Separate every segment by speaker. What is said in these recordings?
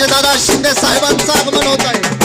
Speaker 1: दादा शिंदे साहेबांचं आगमन होत आहे।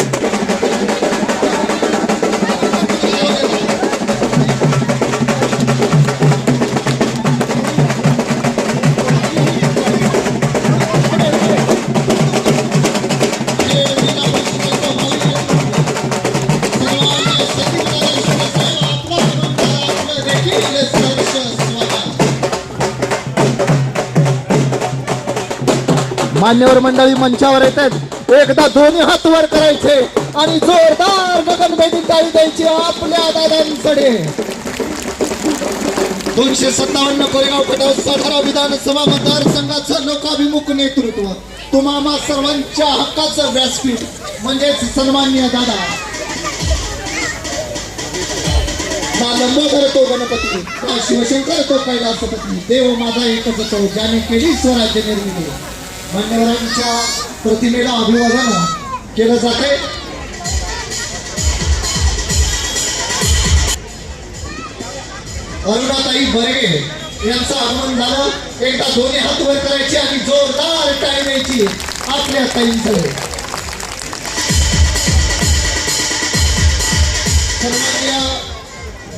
Speaker 1: मान्यवर मंडळी मंचावर येतात। एकदा दोन्ही हात वर करायचे आणि जोरदार गगनभेदी टाळी द्यायची आपल्या दादांकडे। 257 कोरेगाव खटाव सातारा विधानसभा मतदारसंघाचं लोकाभिमुख नेतृत्व, तुम्हा सर्वांच्या हक्काचं व्यासपीठ म्हणजेच सन्माननीय दादा लंबोदर तो गणपती, शिवशंकर तो कैलासपती, देव माझा एकच तो ज्याने केली स्वराज्य निर्मिती। मान्यवरांच्या प्रतिमेला अभिवादन केलं जाते। अरुणाताई बर्गे यांचं आगमन झालं। एकदा दोन्ही हात वर करायचे आणि जोरदार टाळी द्यायची आपल्या ताईंकडे। सन्माननीय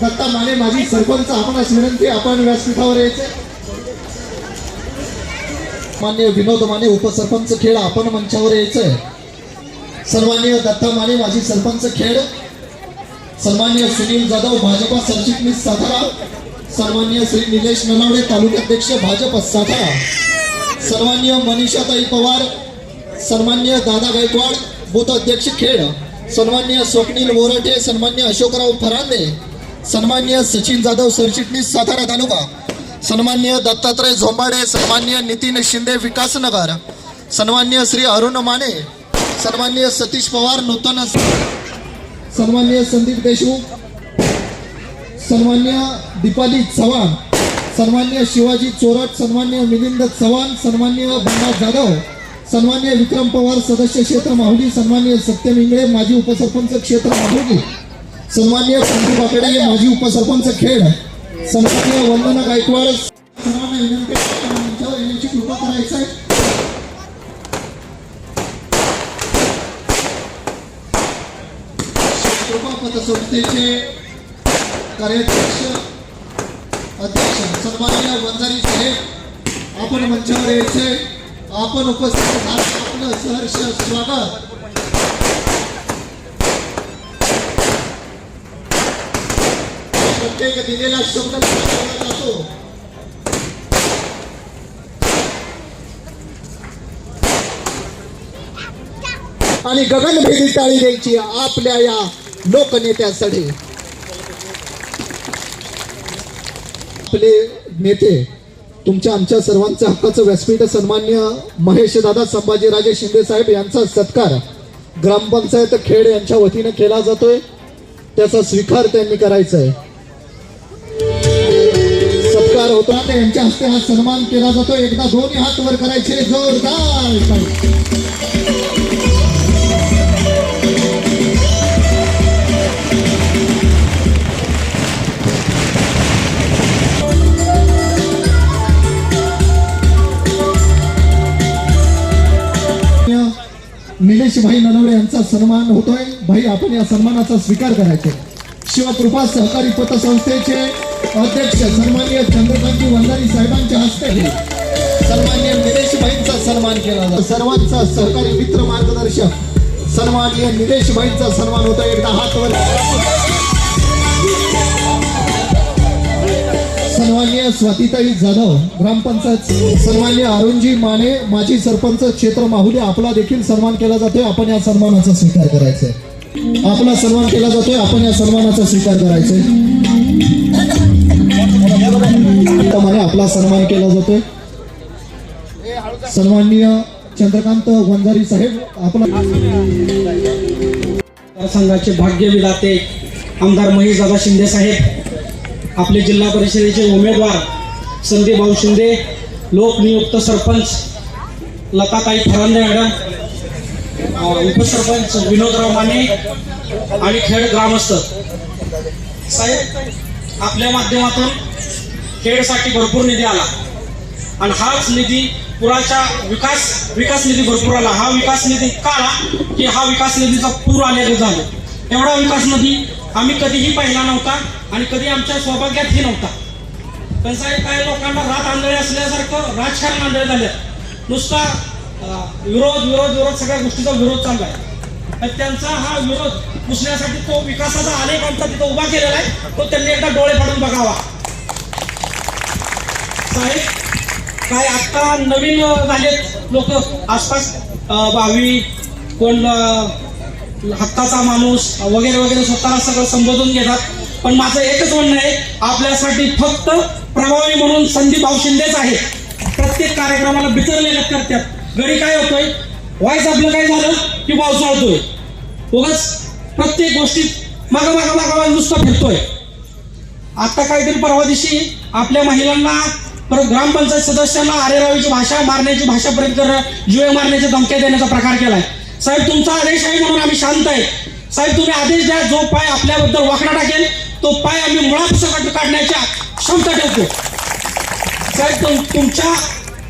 Speaker 1: दत्ता माने माजी सरपंच, आपणास विनंती आपण व्यासपीठावर यायचे। मान्य विनोद माने उपसरपंच खेड आपण मंचावर यायचंय। सन्माननीय दत्ता माने माजी सरपंच खेड, सन्माननीय सुनील जाधव भाजपा सरचिटणीस सातारा, सन्माननीय श्री निलेश नलावडे तालुकाध्यक्ष भाजप सातारा, सन्माननीय मनीषाताई पवार, सन्माननीय दादा गायकवाड बूथ अध्यक्ष खेड, सन्माननीय स्वप्नील बोरटे, सन्माननीय अशोकराव फरांदे, सन्माननीय सचिन जाधव सरचिटणीस सातारा तालुका, सन्माननीय दत्तात्रय झोंबाडे, सन्माननीय नितीन शिंदे विकासनगर, सन्माननीय श्री अरुण माने, सन्माननीय सतीश पवार नूतन, सन्माननीय संदीप देशमुख, सन्माननीय दीपाली चव्हाण, सन्माननीय शिवाजी चोरट, सन्माननीय मिलिंद चव्हाण, सन्माननीय बंडा जाधव, सन्माननीय विक्रम पवार सदस्य क्षेत्र माहुली, सन्माननीय सत्यम इंगळे माजी उपसरपंच क्षेत्र माहुली, सन्माननीय संदीप आकडे माजी उपसरपंच खेड, सन्माननीय वंदना गायकवाड सर्वांना विनंती मंचावर येण्याची कृपा करायचं आहे। कृपा पतसंस्थेचे कार्याध्यक्ष अध्यक्ष सन्माननीय वंजारी साहेब आपण मंचावर यायचे। आपण उपस्थित आपलं सहर्ष स्वागत। प्रत्येक दिलेला शब्द पाळला जातो। आणि गगनभेदी टाळी द्यायची आपल्या या लोकनेत्यासाठी। आपले नेते तुमच्या आमच्या सर्वांच्या हक्काचं व्यासपीठ सन्माननीय महेश दादा संभाजीराजे शिंदे साहेब यांचा सत्कार ग्रामपंचायत खेड यांच्या वतीने केला जातोय। त्याचा स्वीकार त्यांनी करायचा आहे। सत्कार होता त्यांच्या हस्ते हा सन्मान केला जातो। एकदा दोन्ही हात वर करायचे जोरदार। निलेश भाई नलवडे यांचा सन्मान होतोय। भाई आपण या सन्मानाचा स्वीकार करायचा। शिवकृपा सहकारी पतसंस्थेचे अध्यक्ष सन्माननीय चंद्रकांती वंजारी साहेबांच्या हस्ते सन्माननीय निलेश भाईंचा सन्मान केला जातो। सर्वांचा सहकारी मित्र मार्गदर्शक सन्माननीय निलेश भाईंचा सन्मान होतो। एकदा हात वर। सन्माननीय स्वातीताई जाधव ग्रामपंचायत, सन्माननीय अरुणजी माने माजी सरपंच क्षेत्र माहुली आपला देखील सन्मान केला जातोय। आपण या सन्मानाचा स्वीकार करायचा आहे। आपला सन्मान केला जातोय। आपण या सन्मानाचा स्वीकार करायचा आहे। आपला सन्मान केला जातोय। सन्माननीय चंद्रकांत वंजारी साहेब आपला
Speaker 2: संघाचे भाग्य विधाते आमदार महेश दादा शिंदे साहेब, आपले जिल्हा परिषदेचे उमेदवार संदीप भाऊ शिंदे, लोकनियुक्त सरपंच लताताई फरांदे मॅडम, उपसरपंच विनोदराव माने आणि खेड ग्रामस्थ साहेब, आपल्या माध्यमातून खेडसाठी भरपूर निधी आला आणि हाच निधी पुराच्या विकास निधी भरपूर आला. हा विकास निधी का आला की हा विकास निधीचा पूर आलेलं झालं. एवढा विकास निधी आम्ही कधीही पाहिला नव्हता आणि कधी आमच्या सौभाग्यातही नव्हता. पण साहेब काही लोकांना रात आंधळे असल्यासारखं राजकारण आंधळे झाले. नुसता विरोध सगळ्या गोष्टीचा विरोध चाललाय. तर त्यांचा हा विरोध पुसण्यासाठी तो विकासाचा अनेक आमचा तिथं उभा केलेला आहे. तो त्यांनी एकदा डोळे फाडून बघावा. साहेब काय आता नवीन झालेत लोक आसपास भावी कोण हक्काचा माणूस वगैरे वगैरे स्वतःला सगळं संबोधून घेतात. पण माझं एकच म्हणणं आहे, आपल्यासाठी फक्त प्रभावी म्हणून संदीप भाऊ शिंदेच आहे. प्रत्येक कार्यक्रमाला बिचरलेलं करतात. घरी काय होतोय, व्हायचं आपलं काय झालं की पावसाळतोय. उगाच प्रत्येक गोष्टीत मागं नुसतं फिरतोय. आता काहीतरी परवा दिवशी आपल्या महिलांना परत ग्रामपंचायत सदस्यांना आरेरावीची भाषा मारण्याची भाषापर्यंत जीवे मारण्याच्या धमक्या देण्याचा प्रकार केलाय. साहेब तुमचा आदेश आहे म्हणून आम्ही शांत आहे. साहेब तुम्ही आदेश द्या, जो पाय आपल्याबद्दल वाकडा टाकेल तो पाय आम्ही मुळापासून काढण्याची क्षमता ठेवतो. साहेब तुमच्या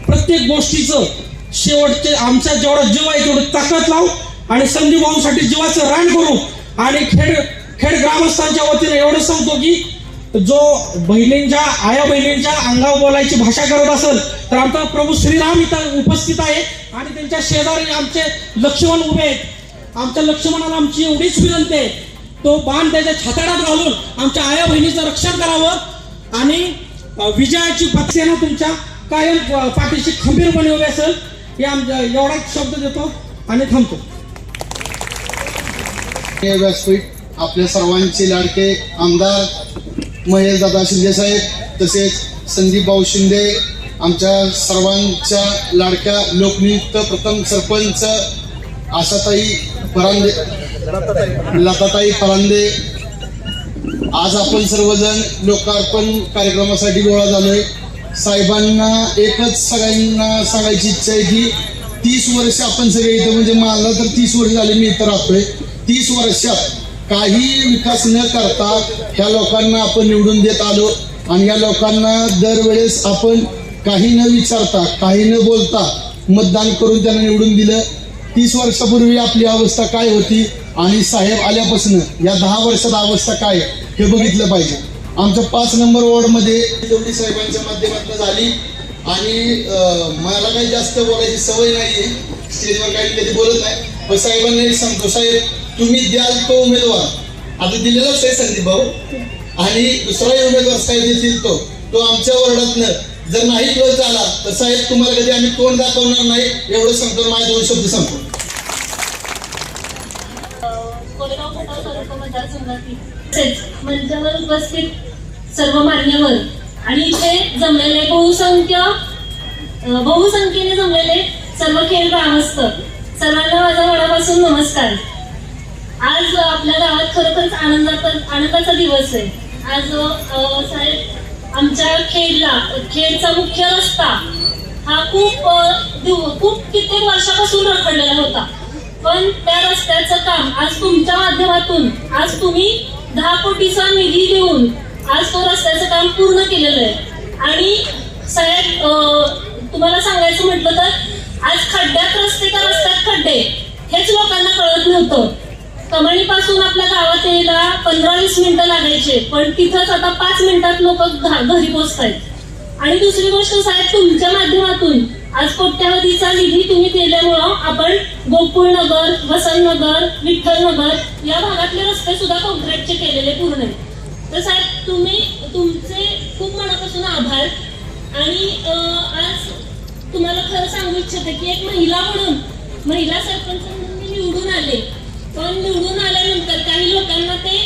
Speaker 2: प्रत्येक गोष्टीचं शेवटचे आमचा जेवढा जीव आहे तेवढं ताकद लावू आणि संदीप भाऊंसाठी जीवाचं रान करू. आणि खेड ग्रामस्थांच्या वतीने एवढं सांगतो की जो आया बहिणींच्या अंगावर बोलायची भाषा करत असेल तर आमचा प्रभू श्रीराम इथं उपस्थित आहे आणि त्यांच्या शेजारी आमचे लक्ष्मण उभे आहेत. आमच्या लक्ष्मणाला आमची एवढीच विनंती आहे, तो बाण त्याच्या छाताडात घालून आमच्या आया बहिणीचं रक्षण करावं आणि विजयाची पक्षेना तुमच्या कायम पाठीशी खंबीरपणे उभे असेल. एवढा शब्द देतो आणि थांबतो.
Speaker 3: व्यासपीठ आपल्या सर्वांचे लाडके आमदार महेशदादा शिंदे साहेब, तसेच संदीप भाऊ शिंदे, आमच्या सर्वांच्या लाडक्या लोकनियुक्त प्रथम सरपंच आशाताई परांदे, लताताई परांदे. आज आपण सर्वजण लोकार्पण कार्यक्रमासाठी गोळा झालोय. साहेबांना एकच सगळ्यांना सांगायची इच्छा आहे की 30 वर्ष आपण सगळे इथं, म्हणजे मला तर 30 वर्ष झाले मी इथं राहतोय. 30 वर्षात काही विकास न करता ह्या लोकांना आपण निवडून देत आलो आणि या लोकांना दरवेळेस आपण काही न विचारता काही न बोलता मतदान करून त्यांना निवडून दिलं. 30 वर्षापूर्वी आपली अवस्था काय होती आणि साहेब आल्यापासून या 10 वर्षात अवस्था काय हे बघितलं पाहिजे. आमच्या 5 नंबर वॉर्डमध्ये तेवढी साहेबांच्या माध्यमातून झाली आणि मला काही जास्त बोलायची सवय नाहीये, स्टेजवर काही कधी बोलत नाही. पण साहेबांना सांगतो, साहेब तुम्ही द्याल तो उमेदवार, आता दिलेलाच आहे संदीप भाऊ, आणि दुसराही उमेदवार साहेब देतील तो आमच्या वॉर्डातनं जर नाही क्लोज झाला तर साहेब तुम्हाला कधी आम्ही तोंड दाखवणार नाही. एवढं सांगतो, माझे 2 शब्द सांगतो.
Speaker 4: मंचावर उपस्थित सर्व मान्यवर आणि इथे जमलेले बहुसंख्येने जमलेले सर्व खेळ ग्रामस्थ, सर्वांना माझा मनापासून नमस्कार. आज आपल्या गावात खरोखरच आनंदाचा दिवस आहे. आज साहेब आमच्या खेडचा मुख्य रस्ता हा खूप कित्येक वर्षापासून रखडलेला होता. पण त्या रस्त्याचं काम आज तुमच्या माध्यमातून, आज तुम्ही 10 कोटीचा निधी देऊन आज तो रस्त्याचं काम पूर्ण केलेलं आहे. आणि साहेब तुम्हाला सांगायचं म्हटलं तर आज खड्ड्यात रस्ते का रस्त्यात खड्डे हेच लोकांना कळत नव्हतं. कमानीपासून आपल्या गावात यायला 15-20 मिनिटं लागायचे, पण तिथंच आता 5 मिनिटात लोक घरी पोहोचतायत. आणि दुसरी गोष्ट साहेब, तुमच्या माध्यमातून आज कोट्यावधीचा निधी तुम्ही दिल्यामुळं आपण गोकुळनगर, वसंतनगर, विठ्ठलनगर या भागातले रस्ते सुद्धा कॉन्क्रीटचे केलेले पूर्ण आहेत. तर साहेब तुमचे खूप मनापासून आभार. आणि आज तुम्हाला खरं सांगू इच्छिते की एक महिला म्हणून, महिला सरपंच म्हणून मी निवडून आले. पण निवडून आल्यानंतर काही लोकांना ते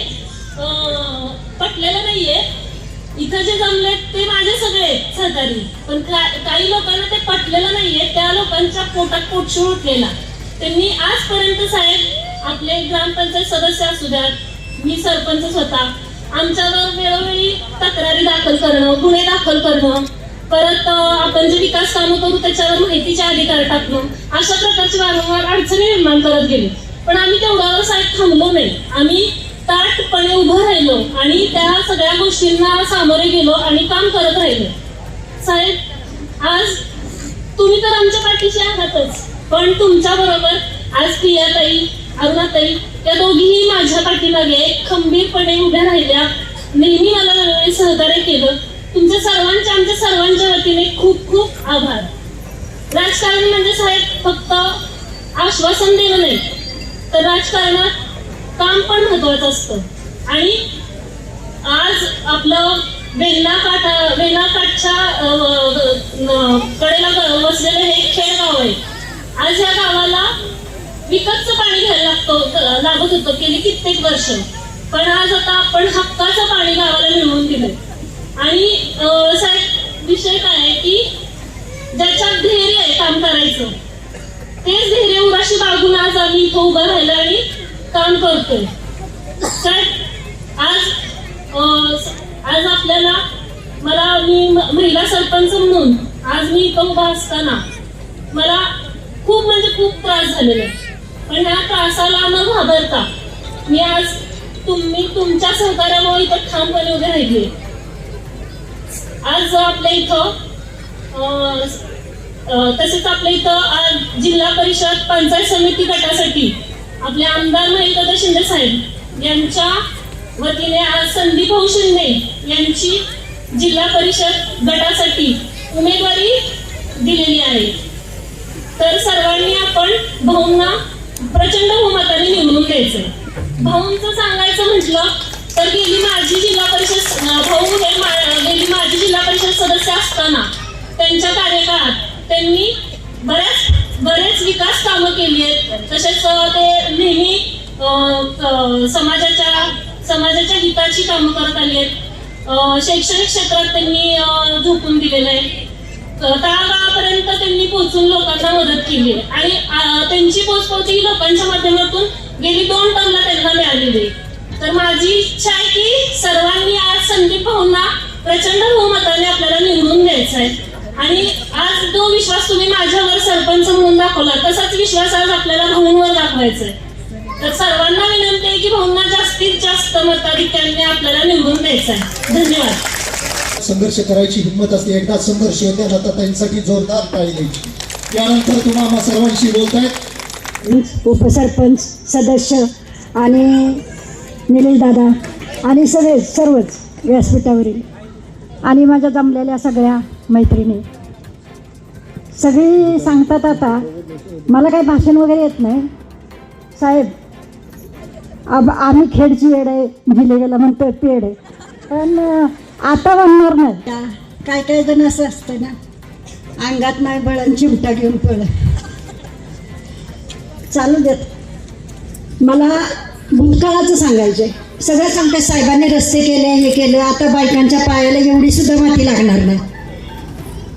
Speaker 4: पटलेलं नाहीये. इथं जे जमले ते माझे सगळे सहकारी, पण काही लोकांना ते पटलेलं नाहीये. त्या लोकांच्या पोटात पोटशूळ उठलेला. त्यांनी आजपर्यंत साहेब आपले ग्रामपंचायत सदस्य असू द्यात, मी सरपंच स्वतः, आमच्यावर वेळोवेळी तक्रारी दाखल करणं, गुन्हे दाखल करणं, परत आपण जे विकास कामं करू त्याच्यावर माहितीचे अधिकार टाकणं, अशा प्रकारची वारंवार अडचणी निर्माण करत गेले. पण आम्ही तेवढ्यावर साहेब थांबलो नाही. आम्ही ताटपणे उभं राहिलो आणि त्या सगळ्या गोष्टींना सामोरे गेलो आणि काम करत राहिलो. साहेब आज तुम्ही तर आमच्या पाठीशी आहातच, पण तुमच्या बरोबर आज प्रियाताई, अरुणाताई या दोघीही माझ्या पाठीमागे खंबीरपणे उभ्या राहिल्या, नेहमी मला सहकार्य केलं. तुमच्या सर्वांच्या, आमच्या सर्वांच्या वतीने खूप खूप आभार. राजकारण म्हणजे साहेब फक्त आश्वासन देणं नाही, तर राजकारणात काम पण महत्वाचं असतं. आणि आज आपलं वेल्लाकाठच्या कडेला वसलेलं हे खेडगाव आहे. आज या गावाला विकतचं पाणी घ्यायला लागत होतं गेली कित्येक वर्ष, पण आज आता आपण हक्काचं पाणी गावाला मिळवून दिलंय. आणि साहेब विषय काय आहे की ज्याच्यात धैर्य आहे काम करायचं, तेच धैर्य उराशी बाळगून आज आम्ही इथं उभं राहिलो आणि काम करतोय. साहेब आज आपल्याला मी महिला सरपंच म्हणून आज मी इथं उभा असताना मला खूप म्हणजे खूप त्रास झालेला आहे, पण ह्या त्रासाला न घाबरता मी आज तुमच्या सहकार्यामुळे इथं ठामपणे उभे राहिले. आज आपल्या इथं तसेच आपल्या इथं आज जिल्हा परिषद पंचायत समिती गटासाठी आपले आमदार महेशदादा शिंदे साहेब यांच्या वतीने आज संदीप भाऊ शिंदे यांची जिल्हा परिषद गटासाठी उमेदवारी दिलेली आहे. तर सर्वांनी आपण भाऊंना प्रचंड बहुमताने निवडून द्यायचं. भाऊंचं सांगायचं म्हटलं तर गेली माजी जिल्हा परिषद सदस्य असताना त्यांच्या कार्यकाळात त्यांनी बरेच विकास कामं केली आहेत. तसेच ते नेहमी समाजाच्या हिताची कामं करत आली आहेत. शैक्षणिक क्षेत्रात त्यांनी झोकून दिलेलं आहे. तळागाळापर्यंत त्यांनी पोहोचून लोकांना मदत केली आणि त्यांची पोचपावती लोकांच्या माध्यमातून गेली 2 टर्मला त्यांना मिळालेली आहे. तर माझी इच्छा आहे की सर्वांनी आज संदीप भाऊंना प्रचंड बहुमताने आपल्याला निवडून द्यायचा आहे. आणि आज जो विश्वास तुम्ही माझ्यावर सरपंच म्हणून दाखवला, तसाच विश्वास आज आपल्याला भाऊंवर दाखवायचा आहे. तर सर्वांना विनंती आहे की भाऊंना जास्तीत जास्त मताधिक्याने आपल्याला निवडून द्यायचं आहे. धन्यवाद.
Speaker 1: संघर्ष करायची हिंमत असते. एकदा संघर्ष होत्या लताताईंसाठी जोरदार टाळी द्यायची. त्यानंतर तुम्हा आम्हा सर्वांशी बोलतायत
Speaker 5: उपसरपंच सदस्य आणि निलेश दादा आणि सर्वच व्यासपीठावरील आणि माझ्या जमलेल्या सगळ्या मैत्रिणी सगळी सांगतात. आता मला काही भाषण वगैरे येत नाही साहेब. आम्ही खेडची येड आहे, गेला म्हणतो पेड आहे, पण आता म्हणणार नाही. काय काय जण असं असतं ना, अंगात नाही बळ चिमटा घेऊन पळ. चालू देत. मला भूतकाळाचं सांगायचं आहे. सगळं सांगते साहेबांनी रस्ते केले, हे केलं. आता बायकांच्या पायाला एवढी सुद्धा माती लागणार नाही.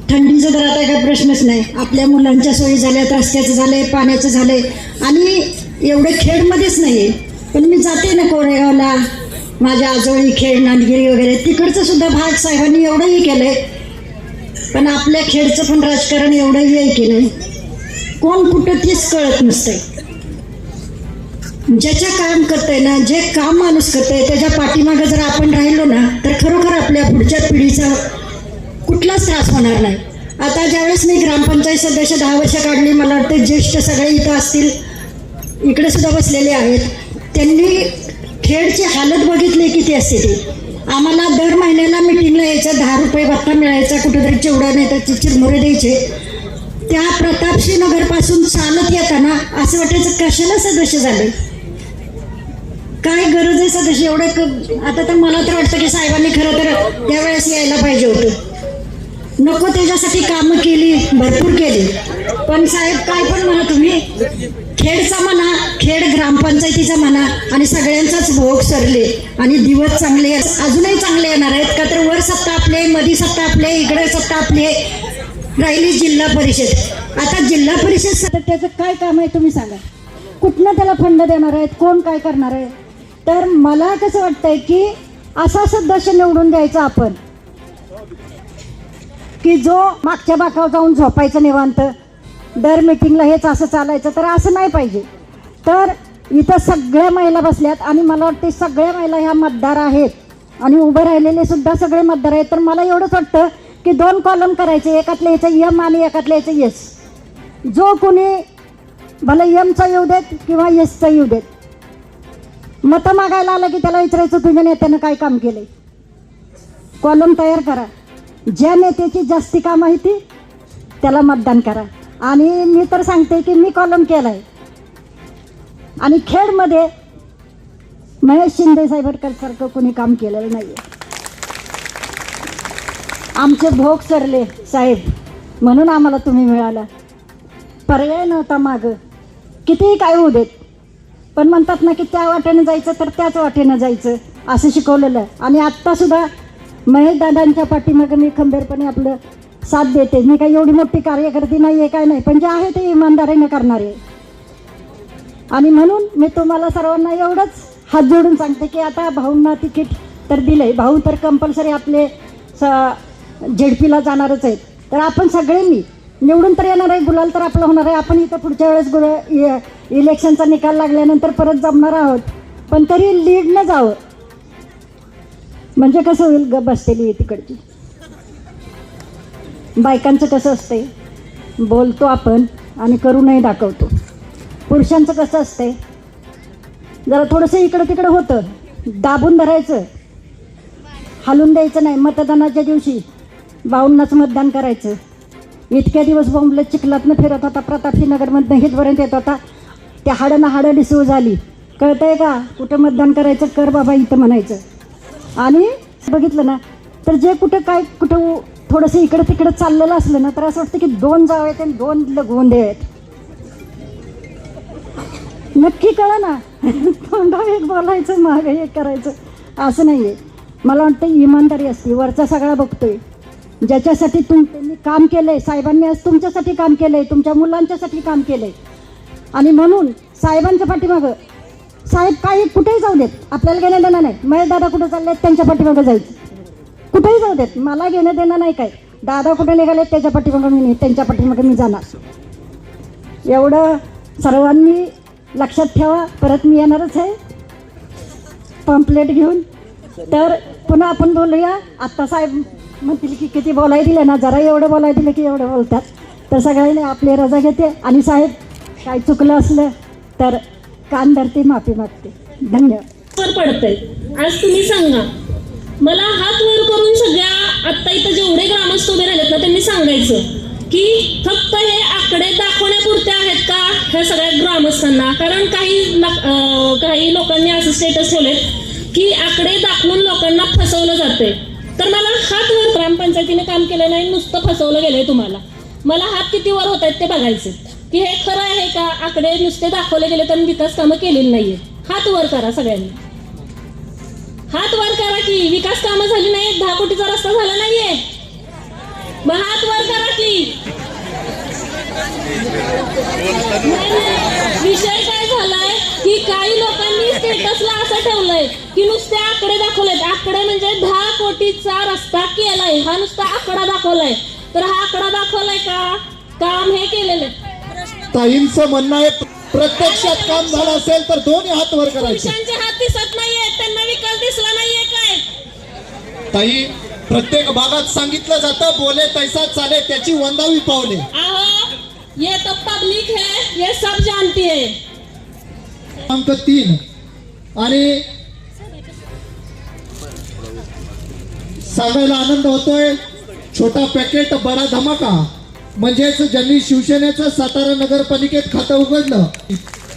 Speaker 5: थंडीचं तर आता काही प्रश्नच नाही. आपल्या मुलांच्या सोयी झाल्यात, रस्त्याचं झालंय, पाण्याचं झालंय. आणि एवढे खेडमध्येच नाही आहे, पण मी जाते ना कोरेगावला, माझ्या आजोळी खेड, नांदगिरी वगैरे, तिकडचं सुद्धा भाग साहेबांनी एवढंही केलंय. पण आपल्या खेडचं पण राजकारण एवढंही आहे की नाही, कोण कुठं तीच कळत नसतंय. ज्याच्या काम करतंय ना, जे काम माणूस करतंय त्याच्या पाठीमागं जर आपण राहिलो ना, तर खरोखर आपल्या पुढच्या पिढीचा कुठलाच त्रास होणार नाही. आता ज्यावेळेस मी ग्रामपंचायत सदस्य 10 वर्ष काढली, मला वाटतं ज्येष्ठ सगळे इथं असतील, इकडे सुद्धा बसलेले आहेत, त्यांनी खेडची हालत बघितली किती असते ती. आम्हाला दर महिन्याला मिटिंगला यायचं, 10 रुपये भत्ता मिळायचा, कुठेतरी चिवडा नाही तर चिरमुरे द्यायचे. त्या प्रतापसिंह नगरपासून चालत येताना असं वाटायचं कशाला सदस्य झाले, काय गरज आहे सदस्य एवढं. आता तर मला तर वाटतं की साहेबांनी खरं तर त्यावेळेस यायला पाहिजे होतं. नको त्याच्यासाठी कामं केली, भरपूर केली. पण साहेब काय पण म्हणा तुम्ही, खेडचा म्हणा, खेड ग्रामपंचायतीचा म्हणा, आणि सगळ्यांचाच भोग सरले आणि दिवस चांगले अजूनही चांगले येणार आहेत. का तर वर सत्ता आपले, मधी सत्ता आपले, इकडे सत्ता आपले, राहिली जिल्हा परिषद. आता जिल्हा परिषद त्याचं काय काम आहे तुम्ही सांगा. कुठनं त्याला फंड देणार आहेत, कोण काय करणार आहे. तर मला कसं वाटतंय की असा सदस्य निवडून द्यायचा आपण की जो मागच्या बाकावर जाऊन झोपायचं निवांत, दर मिटिंगला हेच असं चालायचं. तर असं नाही पाहिजे. तर इथं सगळ्या महिला बसल्यात आणि मला वाटते सगळ्या महिला ह्या मतदार आहेत आणि उभं राहिलेले सुद्धा सगळे मतदार आहेत. तर मला एवढंच वाटतं की 2 कॉलम करायचे, एकातल्या याचं यम आणि एकातल्या याचं यस. जो कोणी भले यमचा येऊ देत किंवा यसचा येऊ देत, मतं मागायला आलं की त्याला विचारायचं तुझ्या नेत्यानं काय काम केलंय. कॉलम तयार करा, ज्या नेत्याची जास्ती कामं आहे ती त्याला मतदान करा. आणि मी तर सांगते की मी कॉलम केला आहे आणि खेडमध्ये महेश शिंदे साहेबांसारखं कोणी काम केलेलं नाही आहे. आमचे भोग सरले साहेब, म्हणून आम्हाला तुम्ही मिळाला. पर्याय नव्हता मागं, कितीही काय होऊ देत. पण म्हणतात ना की त्या वाटेनं जायचं तर त्याच वाटेनं जायचं, असं शिकवलेलं आहे. आणि आत्तासुद्धा महेश दादांच्या पाठीमागं मी खंबीरपणे आपलं साथ देते. मी काही एवढी मोठी कार्यकर्ती नाही आहे, काय नाही, पण जे आहे ते इमानदारीने करणार आहे. आणि म्हणून मी तुम्हाला सर्वांना एवढंच हात जोडून सांगते की आता भाऊंना तिकीट तर दिलं आहे, भाऊ तर कंपल्सरी आपले झेडपीला जाणारच आहेत. तर आपण सगळ्यांनी निवडून तर येणार आहे, गुलाल तर आपलं होणार आहे. आपण इथं पुढच्या वेळेस इलेक्शनचा निकाल लागल्यानंतर परत जमणार आहोत, पण तरी लीडनं जावं. म्हणजे कसं होईल, गप बसतेली आहे तिकडची. बायकांचं कसं असतंय, बोलतो आपण आणि करूनही दाखवतो. पुरुषांचं कसं असतंय, जरा थोडंसं इकडं तिकडं होतं, दाबून धरायचं, हलून द्यायचं नाही. मतदानाच्या दिवशी भाऊंनाच मतदान करायचं. इतक्या दिवस बॉम्बले चिखलातनं फिरत होता, प्रतापसिंहनगरमधनं हितपर्यंत येत होता. त्या हाडं हाडं डिसू झाली. कळतंय का, कुठं मतदान करायचं, कर बाबा इथं म्हणायचं. आणि बघितलं ना तर जे कुठं थोडंसं इकडं तिकडं चाललेलं असलं ना तर असं वाटतं की 2 जाव आहेत आणि 2 गोंधे आहेत. नक्की कळलं ना, तोंडावर एक बोलायचं, मागं एक करायचं, असं नाही आहे. मला वाटतं इमानदारी असते. वरचा सगळा बघतोय, ज्याच्यासाठी त्यांनी काम केलं आहे, साहेबांनी आज तुमच्यासाठी काम केलं आहे, तुमच्या मुलांच्यासाठी काम केलं आहे. आणि म्हणून साहेबांच्या पाठीमागं, साहेब काही कुठेही जाऊ देत, आपल्याला घेणं देणं नाही. महेश दादा कुठं चालले त्यांच्या पाठीमागं जायचं, कुठेही जाऊ देत, मला घेणं देणं नाही. काय दादा कुठे निघाले त्याच्या पाठीमागं मी नाही, त्यांच्या पाठीमागं मी जाणार. एवढं सर्वांनी लक्षात ठेवा. परत मी येणारच आहे पम्पलेट घेऊन. तर पुन्हा आपण बोलूया. आत्ता साहेब म्हणतील की किती बोलाय दिलं ना, जरा एवढं बोलाय दिलं की एवढं बोलतात. तर सगळ्यांनी आपली रजा घेते आणि साहेब काय चुकलं असलं तर कान धरते, माफी मागते. धन्यवाद.
Speaker 4: वर पडतंय. आज तुम्ही सांगा, मला हात वर करून सगळ्या आत्ता इथं जेवढे ग्रामस्थ उभे राहिलेत ना त्यांनी सांगायचं की फक्त हे आकडे दाखवण्यापुरते आहेत का ह्या सगळ्या ग्रामस्थांना. कारण काही लोकांनी असं स्टेटस ठेवलेत की आकडे दाखवून लोकांना फसवलं जाते. तर मला हात वर, ग्रामपंचायतीने काम केलं नाही, नुसतं फसवलं गेलंय तुम्हाला. मला हात किती वर होत आहेत ते बघायचे की हे खरं आहे का, आकडे नुसते दाखवले गेले तर विकास कामं केलेली नाहीये. हात वर करा सगळ्यांनी, हात वर करा की विकास कामं झाली नाही, 10 कोटीचा रस्ता झाला नाहीये, मग हात वर करा की. विषय काय झालाय की काही लोकांनी स्टेटसला असं ठेवलंय की नुसते आकडे दाखवलेत. आकडे म्हणजे 10 कोटीचा रस्ता केलाय, हा नुसता आकडा दाखवलाय. तर हा आकडा दाखवलाय का, काम हे केलेलं.
Speaker 1: ताईंचं म्हणणं आहे प्रत्यक्षात काम झालं असेल तर 2 हात वर करायचे.
Speaker 4: पुरुषांचे हात दिसत नाहीये, त्यांना विकास दिसला नाहीये काय.
Speaker 1: ताई, प्रत्येक भागात सांगितलं जातं बोले तैसा चाले, त्याची वंदावी पावले.
Speaker 4: आहो, ये तो पब्लिक है, ये सब जानती है.
Speaker 1: क्रमांक 3 आणि सांगायला आनंद होतोय, छोटा पॅकेट बडा धमाका. म्हणजेच ज्यांनी शिवसेनेचं सातारा नगरपालिकेत खातं उघडलं,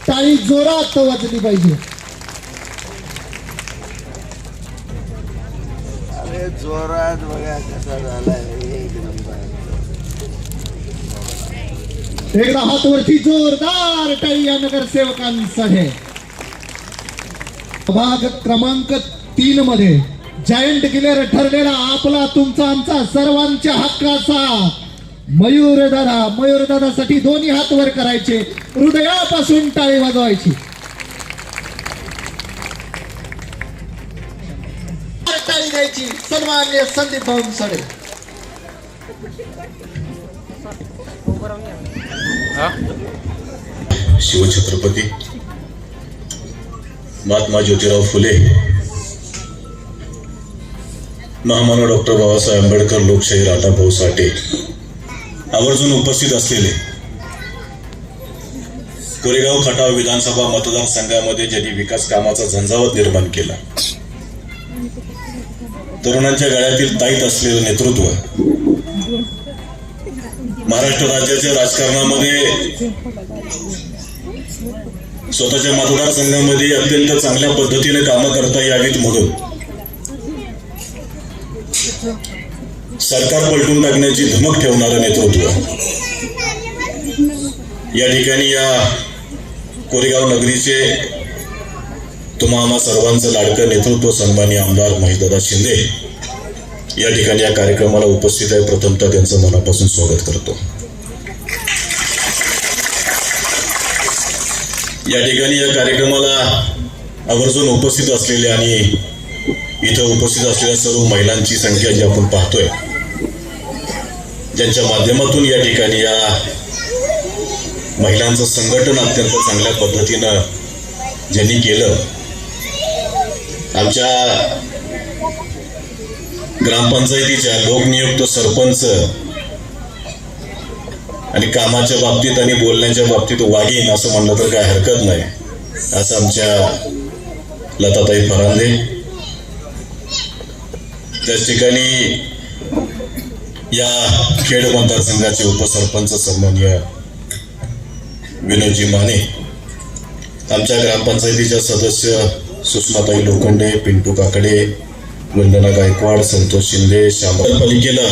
Speaker 1: टाळी जोरात वाजली पाहिजे.
Speaker 6: अरे जोरात बघा कसा झालाय, एक नंबर.
Speaker 1: एकदा हात वरती जोरदार टाळी या नगरसेवकांसाठी. भाग क्रमांक 3 मध्ये जायंट किलर ठरलेला आपला तुमचा आमचा सर्वांच्या हक्काचा मयूरदादासाठी 2 हात वर करायचे, हृदयापासून टाळी वाजवायची. टाळी द्यायची सन्माननीय संदीप भाऊंकडे.
Speaker 7: शिवछत्रपती महात्मा ज्योतिराव फुले महामानव डॉक्टर बाबासाहेब आंबेडकर लोकशाही राधाभाऊ साठे आवर्जून उपस्थित असलेले कोरेगाव खटाव विधानसभा मतदारसंघामध्ये ज्यांनी विकास कामाचा झंझावात निर्माण केला, तरुणांच्या गळ्यातील ताईत असलेलं नेतृत्व, महाराष्ट्र राज्याच्या राजकारणामध्ये स्वतःच्या मतदारसंघामध्ये अत्यंत चांगल्या पद्धतीने कामं करता यावीत म्हणून सरकार पलटून टाकण्याची धमक ठेवणारं नेतृत्व या ठिकाणी या कोरेगाव नगरीचे तुम्हा आम्हा सर्वांचं लाडकं नेतृत्व सन्माननीय आमदार महेशदादा शिंदे या ठिकाणी या कार्यक्रमाला उपस्थित आहे. प्रथमतः त्यांचं मनापासून स्वागत करतो. या ठिकाणी या कार्यक्रमाला आवर्जून उपस्थित असलेले आणि इथं उपस्थित असलेल्या सर्व महिलांची संख्या जी आपण पाहतोय, ज्यांच्या माध्यमातून या ठिकाणी या महिलांचं संघटन अत्यंत चांगल्या पद्धतीनं ज्यांनी केलं, आमच्या ग्रामपंचायतीच्या लोकनियुक्त सरपंच आणि कामाच्या बाबतीत आणि बोलण्याच्या बाबतीत वाघीण असं म्हणलं तर काय हरकत नाही, असं आमच्या लताताई फरांदे, त्याच ठिकाणी या खेड मतदारसंघाचे उपसरपंच सन्माननीय विनोदजी माने, आमच्या ग्रामपंचायतीच्या सदस्य सुषमाताई लोखंडे, पिंटू काकडे, वंदना गायकवाड, संतोष शिंदे, शामराव पालिकेला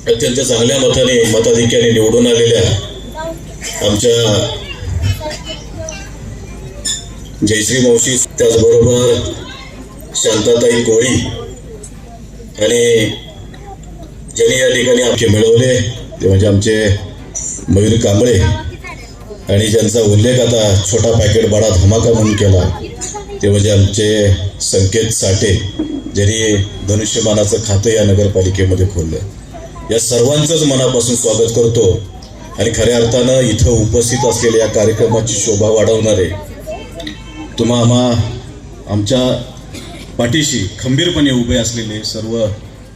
Speaker 7: अत्यंत चांगल्या मताधिक्याने निवडून आलेल्या आमच्या जयश्री मावशी, त्याचबरोबर शांताताई कोळी आणि ज्यांनी या ठिकाणी आमचे मिळवले ते म्हणजे आमचे मयूर कांबळे आणि ज्यांचा उल्लेख आता छोटा पॅकेट बडा धमाका म्हणून केला ते म्हणजे आमचे संकेत साठे, ज्यांनी धनुष्यबाणाचं खातं या नगरपालिकेमध्ये खोललं. या सर्वांचंच मनापासून स्वागत करतो आणि खऱ्या अर्थानं इथं उपस्थित असलेल्या या कार्यक्रमाची शोभा वाढवणारे तुम्हा आमच्या पाठीशी खंबीरपणे उभे असलेले सर्व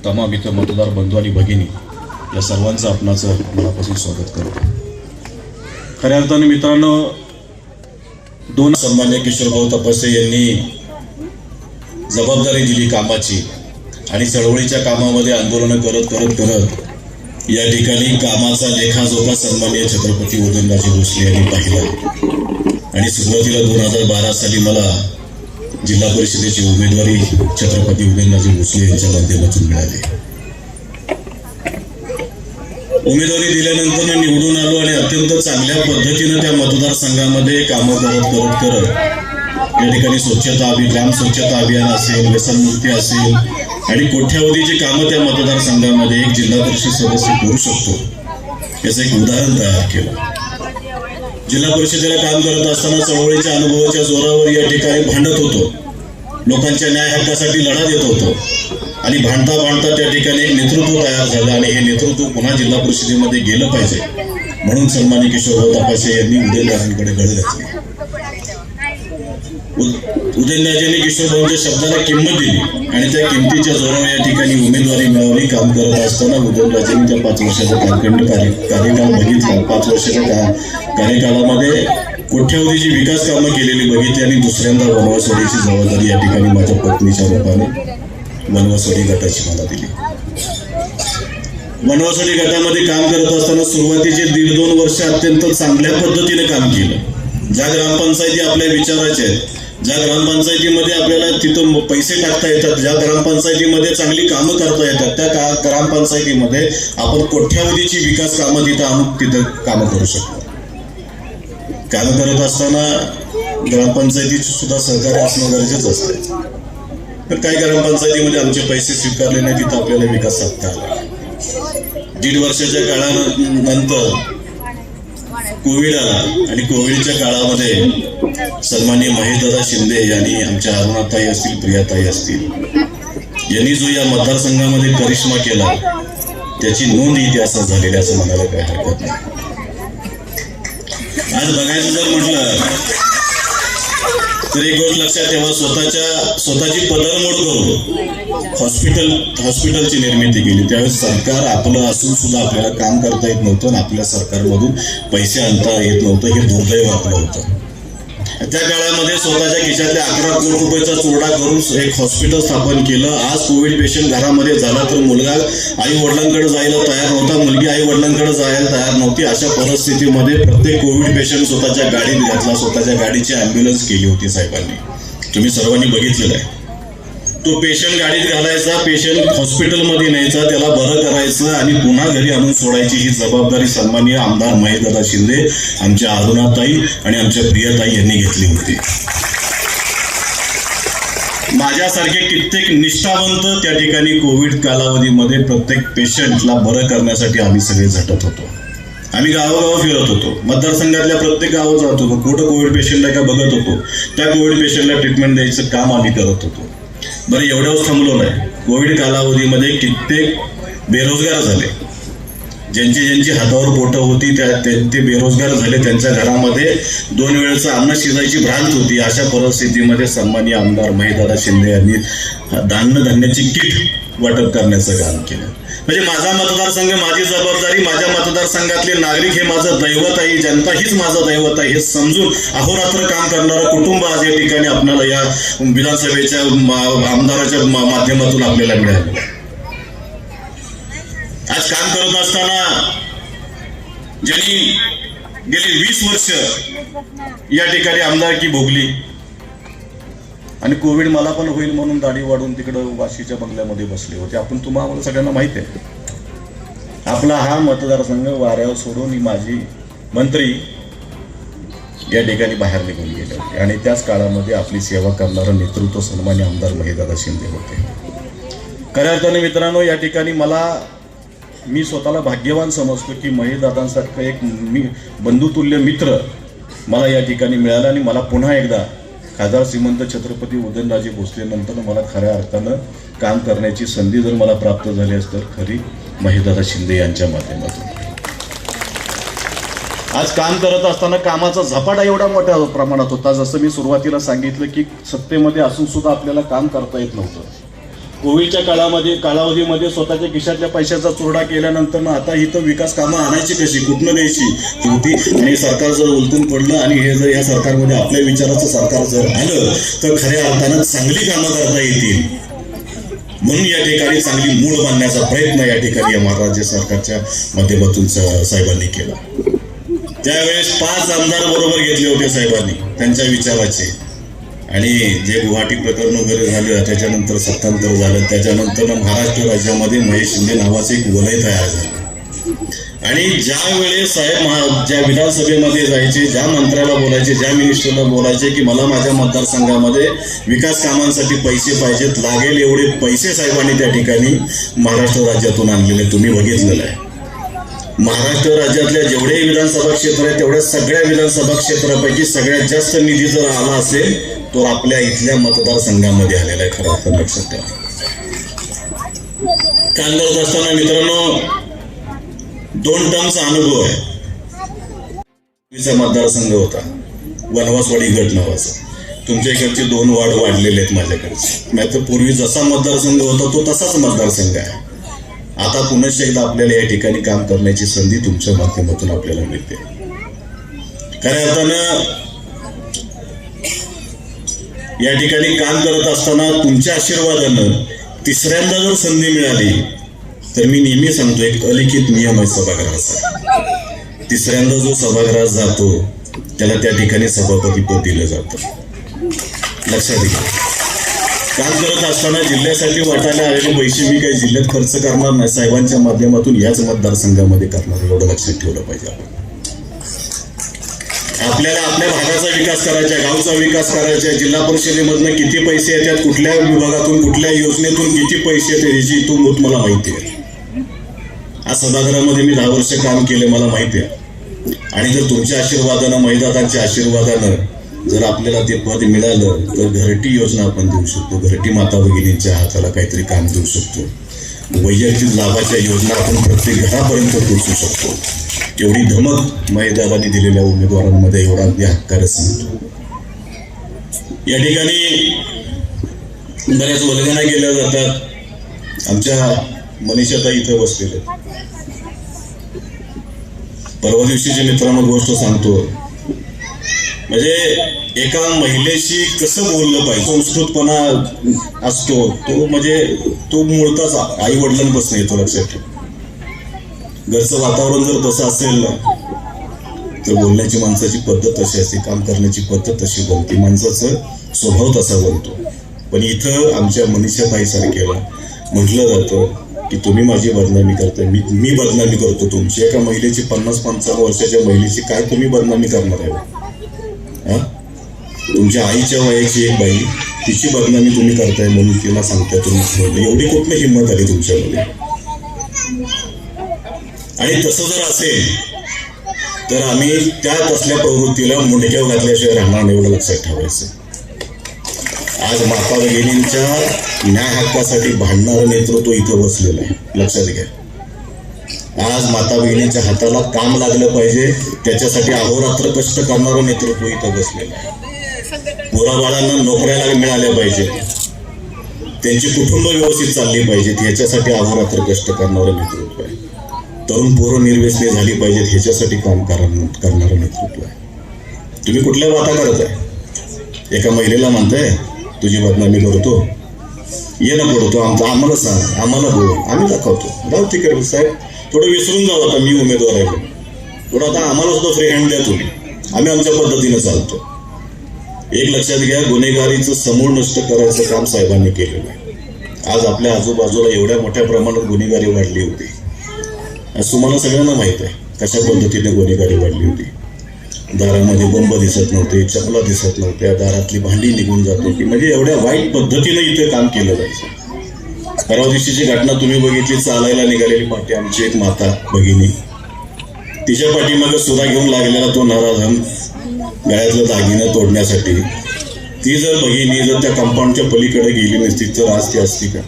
Speaker 7: तमाम इथं मतदार बंधू आणि भगिनी, या सर्वांचं आपणाचं मनापासून स्वागत करतो. खऱ्या अर्थानं मित्रांनो, दोन सन्मान्य किशोरभाऊ तपसे यांनी जबाबदारी दिली कामाची आणि चळवळीच्या कामामध्ये आंदोलनं करत या ठिकाणी कामाचा लेखाजोखा सन्माननीय छत्रपती उदयनराजे भोसले यांनी पाहिला आणि सुरुवातीला 2012 साली मला जिल्हा परिषदेची उमेदवारी छत्रपती उदयनराजे भोसले यांच्या माध्यमातून मिळाली. उमेदवारी दिल्यानंतर निवडून आलो आणि अत्यंत चांगल्या पद्धतीनं त्या मतदारसंघामध्ये कामं करत या ठिकाणी ग्राम स्वच्छता अभियान असेल, व्यसनमुक्ती असेल आणि कोट्यावधीची कामं त्या मतदारसंघामध्ये एक जिल्हा परिषद सदस्य करू शकतो याचं एक उदाहरण तयार केलं. जिल्हा परिषदेला काम करत असताना चळवळीच्या अनुभवाच्या जोरावर या ठिकाणी भांडत होतो, लोकांच्या न्याय हक्कासाठी लढा देत होतो आणि भांडता त्या ठिकाणी एक नेतृत्व तयार झालं आणि हे नेतृत्व पुन्हा जिल्हा परिषदेमध्ये गेलं पाहिजे म्हणून सन्माननीय किशोरभाऊ तपसे यांनी उदयनराजेंकडे गळ घातली. उदयनराजेंनी किशोरभाऊंच्या शब्दाला किंमत दिली आणि त्या किमतीच्या जोरावर या ठिकाणी उमेदवारी मिळवली. काम करत असताना उदयनराजेंनी त्या 5 वर्षाचा कार्यकाळ बघितला. 5 वर्षाच्या कार्यकाळामध्ये कोट्यावधीची विकास कामं केलेली बघितली आणि दुसऱ्यांदा वनवासवाडीची जबाबदारी या ठिकाणी माझ्या पत्नीच्या रूपाने वनवासवाडी गटाची मला दिली. वनवासवाडी गटामध्ये काम करत असताना सुरुवातीचे 1.5-2 वर्ष अत्यंत चांगल्या पद्धतीने काम केलं. ज्या ग्रामपंचायती आपल्या विचाराच्या आहेत, ज्या ग्रामपंचायतीमध्ये आपल्याला तिथं पैसे टाकता येतात, ज्या ग्रामपंचायतीमध्ये चांगली कामं करता येतात, त्या ग्रामपंचायतीमध्ये आपण कोट्यावधीची विकास कामं तिथं आणून तिथं कामं करू शकतो. कामं करत असताना ग्रामपंचायतीची सुद्धा सहकार्य असणं गरजेचं असतं. तर काही ग्रामपंचायतीमध्ये आमचे पैसे स्वीकारले नाही, तिथं आपल्याला विकास साधता आला. 1.5 वर्षाच्या काळानंतर कोविड आला आणि कोविडच्या काळामध्ये सन्माननीय महेशदादा शिंदे यांनी आमच्या अरुणाताई असतील, प्रियाताई असतील यांनी जो या मतदारसंघामध्ये करिश्मा केला त्याची नोंद इतिहासात झालेली असं म्हणायला काही हरकत नाही. आज बघायचं जर म्हटलं तर एक गोष्ट लक्षात ठेवा, स्वतःची पदरमोड करून हॉस्पिटलची निर्मिती केली. त्यावेळेस सरकार आपलं असून सुद्धा आपल्याला काम करता येत नव्हतं आणि आपल्या सरकारमधून पैसे आणता येत नव्हतं. हे दुर्दैव आपलं होतं. त्या काळामध्ये स्वतःच्या खिशातले 11 कोटी रुपयाचा चोरडा करून एक हॉस्पिटल स्थापन केलं. आज कोविड पेशंट घरामध्ये झाला तर मुलगा आई वडिलांकडे जायला तयार नव्हता, मुलगी आई वडिलांकडे जायला तयार नव्हती. अशा परिस्थितीमध्ये प्रत्येक कोविड पेशंट स्वतःच्या गाडीत घातला, स्वतःच्या गाडीची ॲम्ब्युलन्स केली होती साहेबांनी. तुम्ही सर्वांनी बघितलेलं आहे. तो पेशंट गाडीत घालायचा, पेशंट हॉस्पिटलमध्ये न्यायचा, त्याला बरं करायचं आणि पुन्हा घरी आणून सोडायची ही जबाबदारी सन्माननीय आमदार महेशदादा शिंदे, आमच्या अरुणाताई आणि आमच्या प्रियाताई यांनी घेतली होती. माझ्यासारखे कित्येक निष्ठावंत त्या ठिकाणी कोविड कालावधीमध्ये प्रत्येक पेशंटला बरं करण्यासाठी आम्ही सगळे झटत होतो. आम्ही गावोगाव फिरत होतो, मतदारसंघातल्या प्रत्येक गावात जात होतो, कुठं कोविड पेशंटला का बघत होतो, त्या कोविड पेशंटला ट्रीटमेंट द्यायचं काम आम्ही करत होतो. बरं, एवढ्यावर थांबलो नाही. कोविड कालावधीमध्ये कित्येक बेरोजगार झाले. ज्यांची हातावर बोटं होती ते बेरोजगार झाले. त्यांच्या घरामध्ये 2 वेळचं अन्न शिजायची भ्रांत होती. अशा परिस्थितीमध्ये सन्माननीय आमदार महेशदादा शिंदे यांनी धान्याची किट वाटप करण्याचं काम केलं. म्हणजे माझा मतदारसंघ, माझी जबाबदारी, माझ्या मतदारसंघातले नागरिक हे माझं दैवत आहे, जनता हीच माझं दैवत आहे हे समजून अहोरात्र काम करणारं कुटुंब आज या ठिकाणी आपल्याला या विधानसभेच्या आमदाराच्या माध्यमातून आपल्याला मिळालं. आज काम करत असताना ज्यांनी गेली 20 वर्ष या ठिकाणी आमदारकी भोगली आणि कोविड मला पण होईल म्हणून दाढी वाढून तिकडं वाशीच्या बंगल्यामध्ये बसले होते. तुम्हाला सगळ्यांना माहिती आहे. आपला हा मतदारसंघ वाऱ्यावर सोडून माझी मंत्री या ठिकाणी बाहेर निघून गेले होते आणि त्याच काळामध्ये आपली सेवा करणारं नेतृत्व सन्माननीय आमदार महेशदादा शिंदे होते. खऱ्या अर्थाने मित्रांनो, या ठिकाणी मी स्वतःला भाग्यवान समजतो की महेशदादांसारखं एक बंधुतुल्य मित्र मला या ठिकाणी मिळाला आणि मला पुन्हा एकदा खासदार श्रीमंत छत्रपती उदयनराजे भोसले नंतर मला खऱ्या अर्थानं काम करण्याची संधी जर मला प्राप्त झाली असती तर खरी महेशदादा शिंदे यांच्या माध्यमातून. आज काम करत असताना कामाचा झपाटा एवढा मोठ्या प्रमाणात होता, जसं मी सुरुवातीला सांगितलं की सत्तेमध्ये असून सुद्धा आपल्याला काम करता येत नव्हतं. कोविडच्या कालावधीमध्ये स्वतःच्या खिशातल्या पैशाचा चोरडा केल्यानंतर आता इथं विकास कामं आणायची कशी, कुठनं द्यायची होती आणि सरकार जर उलटून पडलं आणि हे जर या सरकारमध्ये आपल्या विचाराचं सरकार जर आलं तर खऱ्या अर्थानं चांगली कामं करता येतील. म्हणून या ठिकाणी चांगली मूळ बांधण्याचा प्रयत्न या ठिकाणी या महाराष्ट्र सरकारच्या माध्यमातून साहेबांनी केला. त्यावेळेस 5 आमदार बरोबर घेतले होते साहेबांनी त्यांच्या विचाराचे आणि जे गुवाहाटी प्रकरण वगैरे झालं त्याच्यानंतर सत्तांतर झालं. त्याच्यानंतर महाराष्ट्र राज्यामध्ये महेश शिंदे नावाचे एक वलय तयार झाले आणि ज्या वेळेस साहेब ज्या विधानसभेमध्ये जायचे, ज्या मंत्र्याला बोलायचे, ज्या मिनिस्टरला बोलायचे की मला माझ्या मतदारसंघामध्ये विकास कामांसाठी पैसे पाहिजेत, लागेल एवढे पैसे साहेबांनी त्या ठिकाणी महाराष्ट्र राज्यातून आणलेले तुम्ही बघितलेलं आहे. महाराष्ट्र राज्यातल्या जेवढे विधानसभा क्षेत्र आहेत तेवढ्या सगळ्या विधानसभा क्षेत्रापैकी सगळ्यात जास्त निधी जर आला असेल तो आपल्या इथल्या मतदारसंघामध्ये आलेला आहे. खरं तर लक्षात ठेवा. काम करत असताना मित्रांनो 2 टर्मचा अनुभव आहे. मतदारसंघ होता वनवासवाडी गट नावाचा. तुमच्या इकडचे 2 वार्ड वाढलेले आहेत माझ्याकडचे. नाहीतर पूर्वी जसा मतदारसंघ होता तो तसाच मतदारसंघ आहे. आता पुनश्च एकदा आपल्याला या ठिकाणी काम करण्याची संधी तुमच्या माध्यमातून आपल्याला मिळते. खऱ्या अर्थानं या ठिकाणी काम करत असताना तुमच्या आशीर्वादानं 3ऱ्यांदा जर संधी मिळाली तर मी नेहमी सांगतो एक अलिखित नियम आहे सभागृहाचा. 3ऱ्यांदा जो सभागृहात जातो त्याला त्या ठिकाणी सभापतीपद दिलं जातं. लक्षात घ्या. काम करत असताना जिल्ह्यासाठी वाटायला आलेले पैसे मी काही जिल्ह्यात खर्च करणार नाही, साहेबांच्या माध्यमातून याच मतदारसंघामध्ये करणार, एवढं लक्षात ठेवलं पाहिजे. आपल्याला आपल्या भागाचा विकास करायचा, गावचा विकास करायचा. जिल्हा परिषदेमधनं किती पैसे येतात, कुठल्या विभागातून कुठल्या योजनेतून किती पैसे येतात ह्याची तुम्हाला माहिती आहे. आज सभागृहामध्ये मी 10 वर्ष काम केले, मला माहिती आहे. आणि जर तुमच्या आशीर्वादानं, महिदादांच्या आशीर्वादानं जर आपल्याला ते पद मिळालं तर घरटी योजना आपण देऊ शकतो. घरटी माता भगिनींच्या हाताला काहीतरी काम देऊ शकतो. वैयक्तिक लाभाच्या योजना आपण प्रत्येक घरापर्यंत पोहोचू शकतो. एवढी धमक महेशदादांनी दिलेल्या उमेदवारांमध्ये एवढा अगदी हक्काने सांगतो. या ठिकाणी बऱ्याच वर्गण्या केल्या जातात. आमच्या मनीषाताई इथं बसलेले. परवा दिवशीची मित्रांनो गोष्ट सांगतो. म्हणजे एका महिलेशी कसं बोललं पाहिजे, संस्कृतपणा असतो तो, म्हणजे तो मूळताच आई वडिलांपासून येतो. लक्षात ठेव, घरचं वातावरण जर तसं असेल ना तर बोलण्याची माणसाची पद्धत तशी असते, काम करण्याची पद्धत तशी बनते, माणसाचं स्वभाव तसा बनतो. पण इथं आमच्या मनीषाताई सारख्याला म्हटलं जातं की तुम्ही माझी बदनामी करताय, मी बदनामी करतो तुमची. एका महिलेची 50-55 वर्षाच्या महिलेची काय तुम्ही बदनामी करणार आहे? तुमच्या आईच्या वयाची एक बाई, तिची बदनामी तुम्ही करताय म्हणून तिला सांगताय तुम्ही. एवढी कुठली हिंमत आली तुमच्यामध्ये? आणि तसं जर असेल तर आम्ही त्या तसल्या प्रवृत्तीला मुंडक्यावर घातल्याशिवाय राहणार नाही, एवढं लक्षात ठेवायचं. आज माता भगिनींच्या न्याय हक्कासाठी भांडणारं नेतृत्व इथं बसलेलं आहे, लक्षात घ्या. आज माता भगिनींच्या हाताला काम लागलं पाहिजे, त्याच्यासाठी अहोरात्र कष्ट करणारं नेतृत्व इथं बसलेलं आहे. पोराबाळांना नोकऱ्या मिळाल्या पाहिजे, त्यांची कुटुंब व्यवस्थित चालली पाहिजेत, ह्याच्यासाठी अहोरात्र कष्ट करणारं नेतृत्व आहे. तरुण पोरं निर्व्यसनी झाली पाहिजेत, ह्याच्यासाठी काम करणारं नेतृत्व आहे. तुम्ही कुठल्या बाता करत आहे? एका महिलेला म्हणताय तुझी बदनामी करतो, ये ना पडतो, आम्हाला सांग, आम्हाला बोल, आम्ही दाखवतो. जाऊ तिकडे साहेब, थोडं विसरून जाऊ, आता मी उमेदवार आहे, थोडं आता आम्हाला सुद्धा फ्री हँड द्या तुम्ही, आम्ही आमच्या पद्धतीनं चालतो. एक लक्षात घ्या, गुन्हेगारीचं समूळ नष्ट करायचं काम साहेबांनी केलेलं आहे. आज आपल्या आजूबाजूला एवढ्या मोठ्या प्रमाणात गुन्हेगारी वाढली होती. आज तुम्हाला सगळ्यांना माहित आहे कशा पद्धतीने गुन्हेगारी वाढली होती. दारामध्ये बंब दिसत नव्हते, चपला दिसत नव्हत्या, दारातली भांडी निघून जात होती. म्हणजे एवढ्या वाईट पद्धतीने इथे काम केलं जायचं. परवा दिवशीची घटना तुम्ही बघितली, चालायला निघालेली पाठी आमची एक माता भगिनी, तिच्या पाठीमागे सुद्धा घेऊन लागलेला तो नराधम गळ्यातलं दागिनं तोडण्यासाठी. ती जर भगिनी जर त्या कंपाऊंडच्या पलीकडे गेली नसती तर आज ती असती का?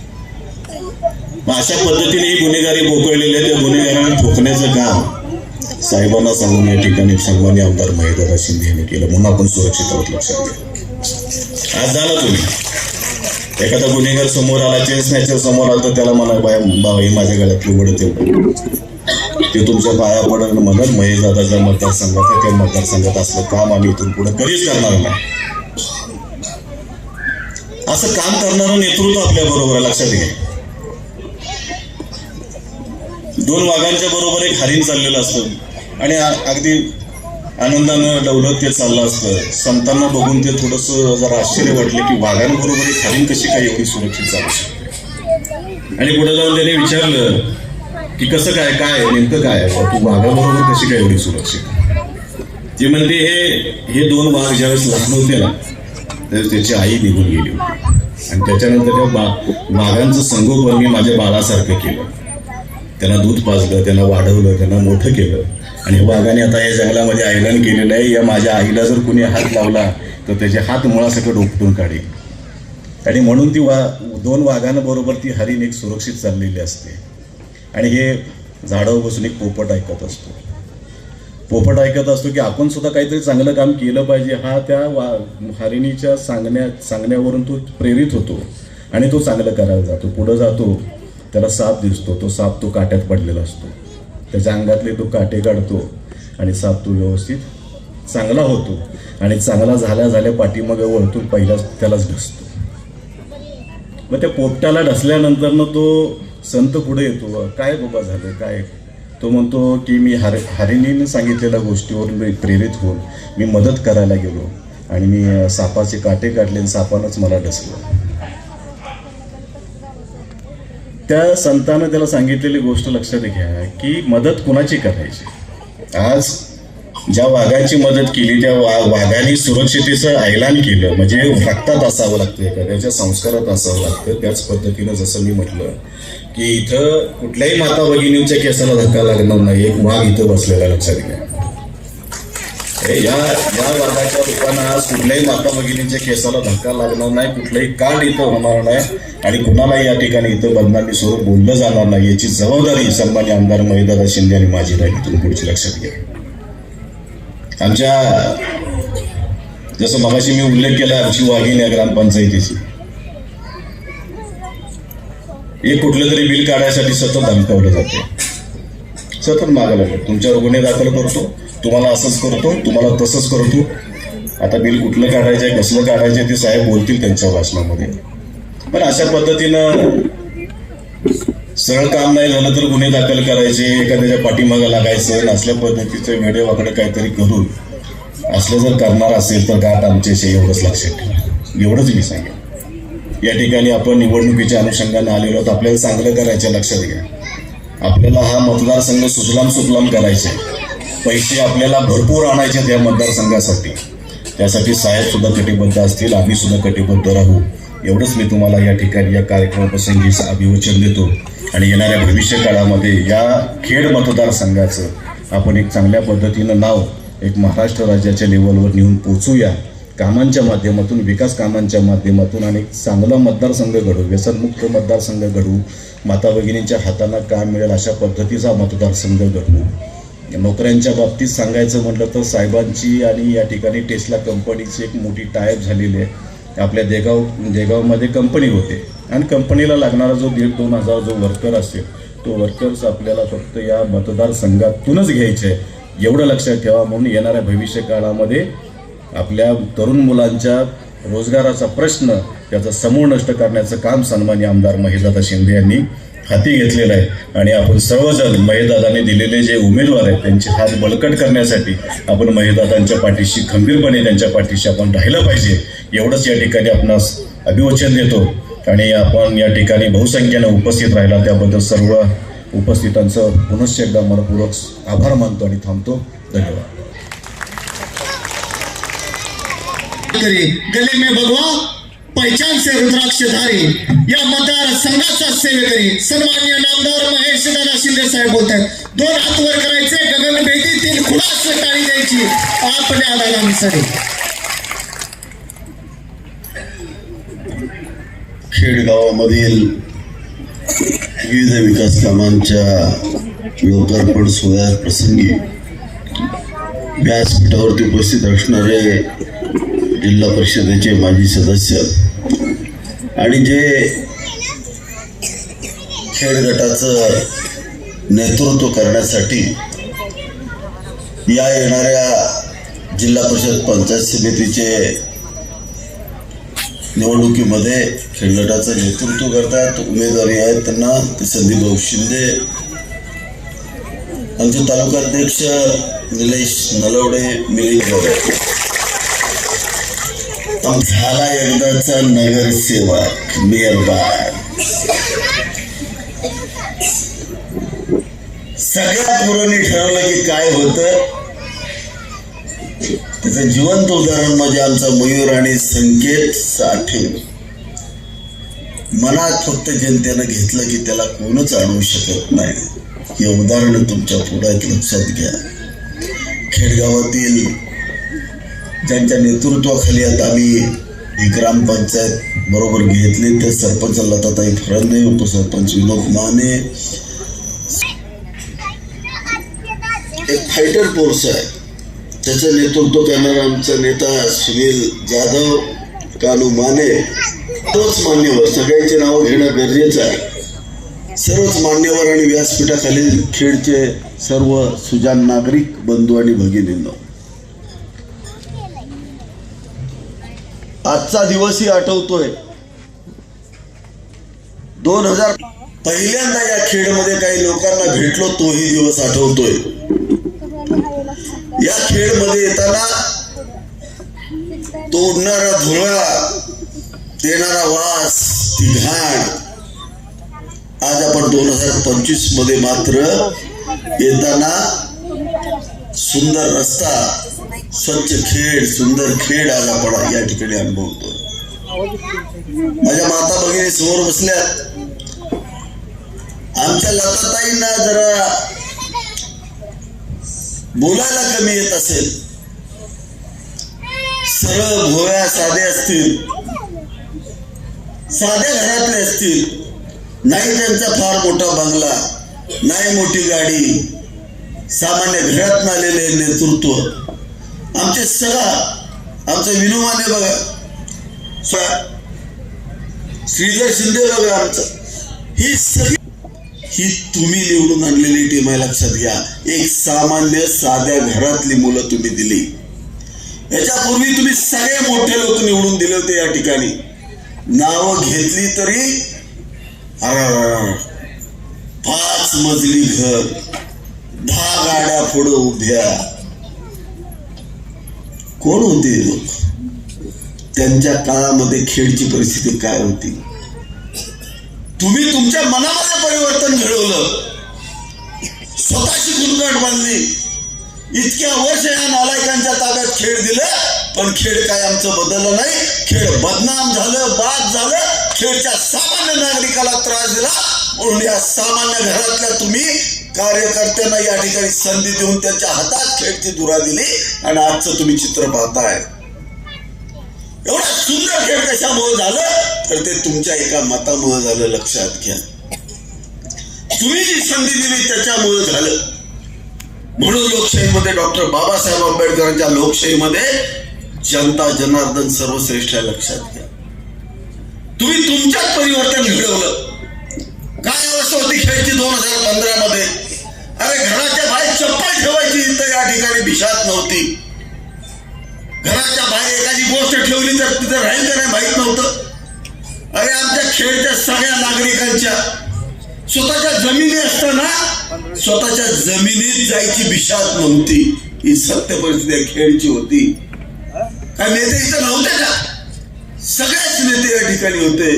Speaker 7: मग अशा पद्धतीने ही गुन्हेगारी बोकळलेली आहे. त्या गुन्हेगारांना ठोकण्याचं काम साहेबांना सांगून या ठिकाणी सन्माननीय आमदार महेशदादा शिंदे यांनी केलं, म्हणून आपण सुरक्षित आहोत, लक्षात घ्या. आज झाला तुम्ही एखादा गुन्हेगार समोर आला, चेन स्नॅचर समोर आला तर त्याला म्हणा बाबा हे माझ्या गळ्यातलं वडं तेवढं, ते तुमच्या पाया पडलं म्हणत महेशदादाच्या मतदारसंघात आहे, त्या मतदारसंघात असलं काम आम्ही इथून पुढे कधीच करणार नाही. असं काम करणारं नेतृत्व आपल्या बरोबर, लक्षात घ्या. 2 वाघांच्या बरोबर एक हरिण चाललेलं असतं आणि अगदी आनंदानं डवलत ते चाललं असतं. संतांना बघून ते थोडंसं जरा आश्चर्य वाटलं की वाघांबरोबर एक हरिण कशी काय एवढी सुरक्षित चालू शकते. आणि पुढे जाऊन त्याने विचारलं की कसं काय, काय नेमकं काय, तू वाघाबरोबर कशी काय एवढी सुरक्षित? ती म्हणते हे 2 वाघ ज्यावेळेस लहान होते ना त्यावेळेस त्याची आई निघून गेली आणि त्याच्यानंतर त्या वाघांचं संगोपन मी माझ्या बाळासारखं केलं. त्यांना दूध पाजलं, त्यांना वाढवलं, त्यांना मोठं केलं. आणि वाघाने आता या जंगलामध्ये ऐलान केलेलं आहे, या माझ्या आईला जर कुणी हात लावला तर त्याचे हात मुळासकट उपटून काढेल. आणि म्हणून ती 2 वाघांबरोबर ती हरिण एक सुरक्षित चाललेली असते. आणि हे झाडावर बसून एक पोपट ऐकत असतो. पोपट ऐकत असतो की आपण सुद्धा काहीतरी चांगलं काम केलं पाहिजे. हा त्या हरिणीच्या सांगण्यावरून तो प्रेरित होतो आणि तो चांगलं करायला जातो. पुढं जातो, त्याला साप दिसतो, तो साप तो काट्यात पडलेला असतो, त्याच्या अंगातले तो काटे काढतो आणि साप तो व्यवस्थित चांगला होतो. आणि चांगला झाल्या पाठीमागे वळतो, पहिलाच त्यालाच ढसतो. मग त्या पोपटाला ढसल्यानंतर तो संत पुढे येतो, काय बाबा झालं काय? तो म्हणतो की मी हरिणीने सांगितलेल्या गोष्टीवर मी प्रेरित होऊन मी मदत करायला गेलो आणि मी सापाचे काटे काढले आणि सापानंच मला ढसलं. त्या संतानं त्याला सांगितलेली गोष्ट लक्षात घ्या की मदत कुणाची करायची. आज ज्या वाघाची मदत केली त्या वाघाने सुरक्षितेचं ऐलान केलं, म्हणजे रक्तात असावं लागतं, एखाद्याच्या संस्कारात असावं लागतं. त्याच पद्धतीनं जसं मी म्हटलं की इथं कुठल्याही माता भगिनींच्या केसाला धक्का लागणार नाही. एक वाघ इथं बसलेला, लक्षात घ्या. या वाघाच्या रूपानं आज कुठल्याही माता भगिनींच्या केसाला धक्का लागणार नाही, कुठलंही कांड इथं होणार नाही आणि कुणाला या ठिकाणी इथं बदनामी स्वरूप बोललं जाणार नाही. याची जबाबदारी सन्माननीय आमदार महेशदादा शिंदे आणि माझी राहील इथून पुढची, लक्षात घ्या. आमच्या जसं मगाशी मी उल्लेख केला आमची वाघीण या ग्रामपंचायतीची, एक कुठलं तरी बिल काढायसाठी सतत धमकावलं जाते, सतत मागायला लागतं, तुमच्यावर गुन्हे दाखल करतो, तुम्हाला असंच करतो, तुम्हाला तसंच करतो. आता बिल कुठलं काढायचंय, कसलं काढायचंय ते साहेब बोलतील त्यांच्या भाषणामध्ये. पण अशा पद्धतीनं सरळ काम नाही झालं तर गुन्हे दाखल करायचे, एखाद्याच्या पाठीमागं लागायचं, असल्या पद्धतीचं वेडेवाकडं काहीतरी करून असलं जर करणार असेल तर गाठ आमच्याशी, एवढंच लक्षात ठेवा. एवढंच मी सांगेन. या ठिकाणी आपण निवडणुकीच्या अनुषंगाने आलेलो आहोत, आपल्याला चांगलं करायचं, लक्षात घ्या. आपल्याला हा मतदारसंघ सुजलाम सुफलाम करायचे, पैसे आपल्याला भरपूर आणायचे त्या मतदारसंघासाठी. त्यासाठी साहेब सुद्धा कटिबद्ध असतील, आम्ही सुद्धा कटिबद्ध राहू. एवढंच मी तुम्हाला या ठिकाणी या कार्यक्रमाप्रसंगी अभिवचन देतो. आणि येणाऱ्या भविष्य काळामध्ये या खेड मतदारसंघाचं आपण एक चांगल्या पद्धतीनं नाव एक महाराष्ट्र राज्याच्या लेवलवर नेऊन पोचूया, कामांच्या माध्यमातून, विकास कामांच्या माध्यमातून, आणि एक चांगला मतदारसंघ घडू, व्यसनमुक्त मतदारसंघ घडू, माता भगिनींच्या हातांना काम मिळेल अशा पद्धतीचा मतदारसंघ घडवू. नोकऱ्यांच्या बाबतीत सांगायचं म्हटलं तर साहेबांची आणि या ठिकाणी टेस्ला कंपनीची एक मोठी टायअप झालेली आहे. आपल्या देगावमध्ये कंपनी होते आणि कंपनीला लागणारा जो 1,500-2,000 जो वर्कर असेल तो वर्कर्स आपल्याला फक्त या मतदारसंघातूनच घ्यायचे आहे, एवढं लक्षात ठेवा. म्हणून येणाऱ्या भविष्य काळामध्ये आपल्या तरुण मुलांच्या रोजगाराचा प्रश्न त्याचा समूळ नष्ट करण्याचं काम सन्माननीय आमदार महेशदादा शिंदे यांनी हाती घेतलेलं आहे. आणि आपण सर्वजण महेशदादांनी दिलेले जे उमेदवार आहेत त्यांचे हात बळकट करण्यासाठी आपण महेशदादांच्या पाठीशी खंबीरपणे त्यांच्या पाठीशी आपण राहिलं पाहिजे, एवढंच या ठिकाणी आपणास अभिवचन देतो. आणि आपण या ठिकाणी बहुसंख्येनं उपस्थित राहिला त्याबद्दल सर्व उपस्थितांचं पुनश्च एकदा मनपूर्वक आभार मानतो आणि थांबतो. धन्यवाद.
Speaker 1: गले में भगवा पहचान से रुद्राक्षधारी या मतदारसंघाचा सेवेकरी सन्माननीय नामदार महेशदादा शिंदे साहेब बोलत आहेत. 2 हात वर करायचे, गगनभेदीतील खुलास टाळी द्यायची आपल्या दादांसाठी.
Speaker 8: खेड गावामधील विविध विकास कामांच्या लोकार्पण सोहळ्या प्रसंगी व्यासपीठावरती उपस्थित असणारे जिल्हा परिषदेचे माजी सदस्य आणि जे खेड गटाचं नेतृत्व करण्यासाठी या येणाऱ्या जिल्हा परिषद पंचायत समितीचे निवडणुकीमध्ये खेड गटाचं नेतृत्व करतात, उमेदवारी आहेत त्यांना, ते संदीप भाऊ शिंदे, आमचे तालुकाध्यक्ष निलेश नलवडे, मिलिंद वगैरे. झाला एकदाचा नगरसेवक मेयरबान. सगळ्यात पुराणी ठरवलं की काय होतं त्याचं जिवंत उदाहरण म्हणजे आमचा मयूर आणि संकेत साठे. मनात फक्त जनतेनं घेतलं की त्याला कोणच आणू शकत नाही. हे उदाहरण तुमच्या पुढे लक्षात घ्या. खेडगावातील ज्यांच्या नेतृत्वाखाली आता आम्ही ही ग्रामपंचायत बरोबर घेतली ते सरपंच लताताई फरंदे, उपसरपंच विनोद माने, एक फायटर फोर्स आहे त्याचं नेतृत्व करणारा आमचा नेता सुनील जाधव, कानू माने, सर्वच मान्यवर, सगळ्यांचे नावं घेणं गरजेचं आहे. सर्वच मान्यवर आणि व्यासपीठाखाली खेडचे सर्व सुजाण नागरिक बंधू आणि भगिनींनो, आजचा दिवसही आठवतोय. 2000 पहिल्यांदा या खेडमध्ये काही लोकांना भेटलो तोही दिवस आठवतोय. या खेडमध्ये येताना तो उडणारा धुळा, देणारा वास, ती घाण, आज आपण 2025 मध्ये मात्र येताना सुंदर रस्ता, स्वच्छ खेड, सुंदर खेड आज आपण या ठिकाणी अनुभवतोय. माझ्या माता भगिनी समोर बसल्या. आमच्या लताताईंना जरा बोलायला कमी येत असेल, सरळ भोळ्या साधे असतील, साध्या घरातले असतील, नाही त्यांचा फार मोठा बंगला, नाही मोठी गाडी, सामान्य घरात आलेले नेतृत्व. आमचे सगळा आमचा विनू माने बघा, श्रीधर शिंदे बघा आमचं, ही सगळी ही तुम्ही निवडून आणलेली टीम आहे, लक्षात घ्या. एक सामान्य साध्या घरातली मुलं तुम्ही दिली. याच्यापूर्वी तुम्ही सगळे मोठे लोक निवडून दिले होते या ठिकाणी. नावं घेतली तरी 5 मजली घर, 10 गाड्या पुढं उभ्या. कोण होते लोक? त्यांच्या काळामध्ये खेडची परिस्थिती काय होती? तुम्ही तुमच्या मनामध्ये परिवर्तन घडवलं, स्वतःची गुणगाठ बांधली. इतक्या वर्ष या नालायकांच्या ताब्यात खेड दिलं, पण खेड काय आमचं बदललं नाही. खेड बदनाम झालं, बाद झालं. खेडच्या सामान्य नागरिकाला त्रास दिला, म्हणून या सामान्य घरातल्या तुम्ही कार्यकर्त्यांना या ठिकाणी संधी देऊन त्यांच्या हातात खेडची धुरा दिली. आणि आजचं तुम्ही चित्र पाहताय. एवढं सुंदर खेळ कशामुळे झालं? तर ते तुमच्या एका मतामुळे झालं, लक्षात घ्या. तुम्ही जी संधी दिली त्याच्यामुळे झालं. म्हणून लोकशाहीमध्ये डॉक्टर बाबासाहेब आंबेडकरांच्या लोकशाहीमध्ये जनता जनार्दन सर्वश्रेष्ठ आहे, लक्षात घ्या. तुम्ही तुमच्यात परिवर्तन घडवलं. काय अवस्था होती खेळची 2015 मध्ये? अरे घराच्या बाहेर चप्पल ठेवायची इथं या ठिकाणी भिशात नव्हती. घराच्या बाहेर एखादी गोष्ट ठेवली तर तिथं राहील का नाही माहित नव्हतं. अरे आमच्या खेळच्या सगळ्या नागरिकांच्या स्वतःच्या जमिनी असताना स्वतःच्या जमिनीत जायची भिशात नव्हती. ही सत्य परिस्थिती खेळची होती. काय नेते इथं नव्हते का? सगळेच नेते या ठिकाणी होते,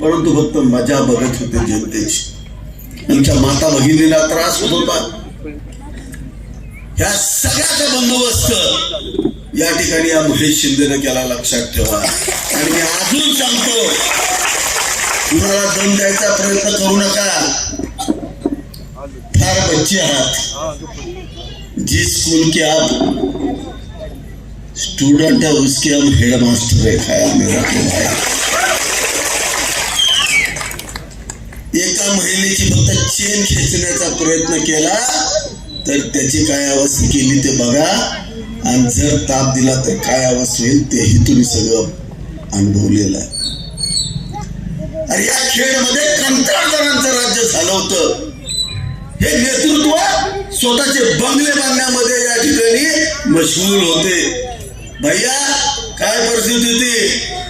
Speaker 8: परंतु फक्त मजा बघत होते जनतेची. आमच्या माता भगिनीला त्रास होत होता. ह्या सगळ्याचा बंदोबस्त या ठिकाणी या महेश शिंदेनं केला, लक्षात ठेवा. आणि मी अजून सांगतो, तुम्हाला दम द्यायचा प्रयत्न करू नका. फार बच्चे आहात. जिस स्कूल के आप स्टूडेंट है उसके हम हेड मास्टर है, खाया मेरा भाई. एका महिलेची फक्त चेन खेचण्याचा प्रयत्न केला तर त्याची काय अवस्था केली ते बघा. आणि जर ताप दिला तर काय अवस्था होईल तेही तुम्ही सगळं अनुभवलेलं आहे. अरे या खेळमध्ये कंत्राटदारांचं राज्य झालं होतं. हे नेतृत्व स्वतःचे बंगले बांधण्यामध्ये या ठिकाणी मशगूल होते. भैया काय परिस्थिती होती?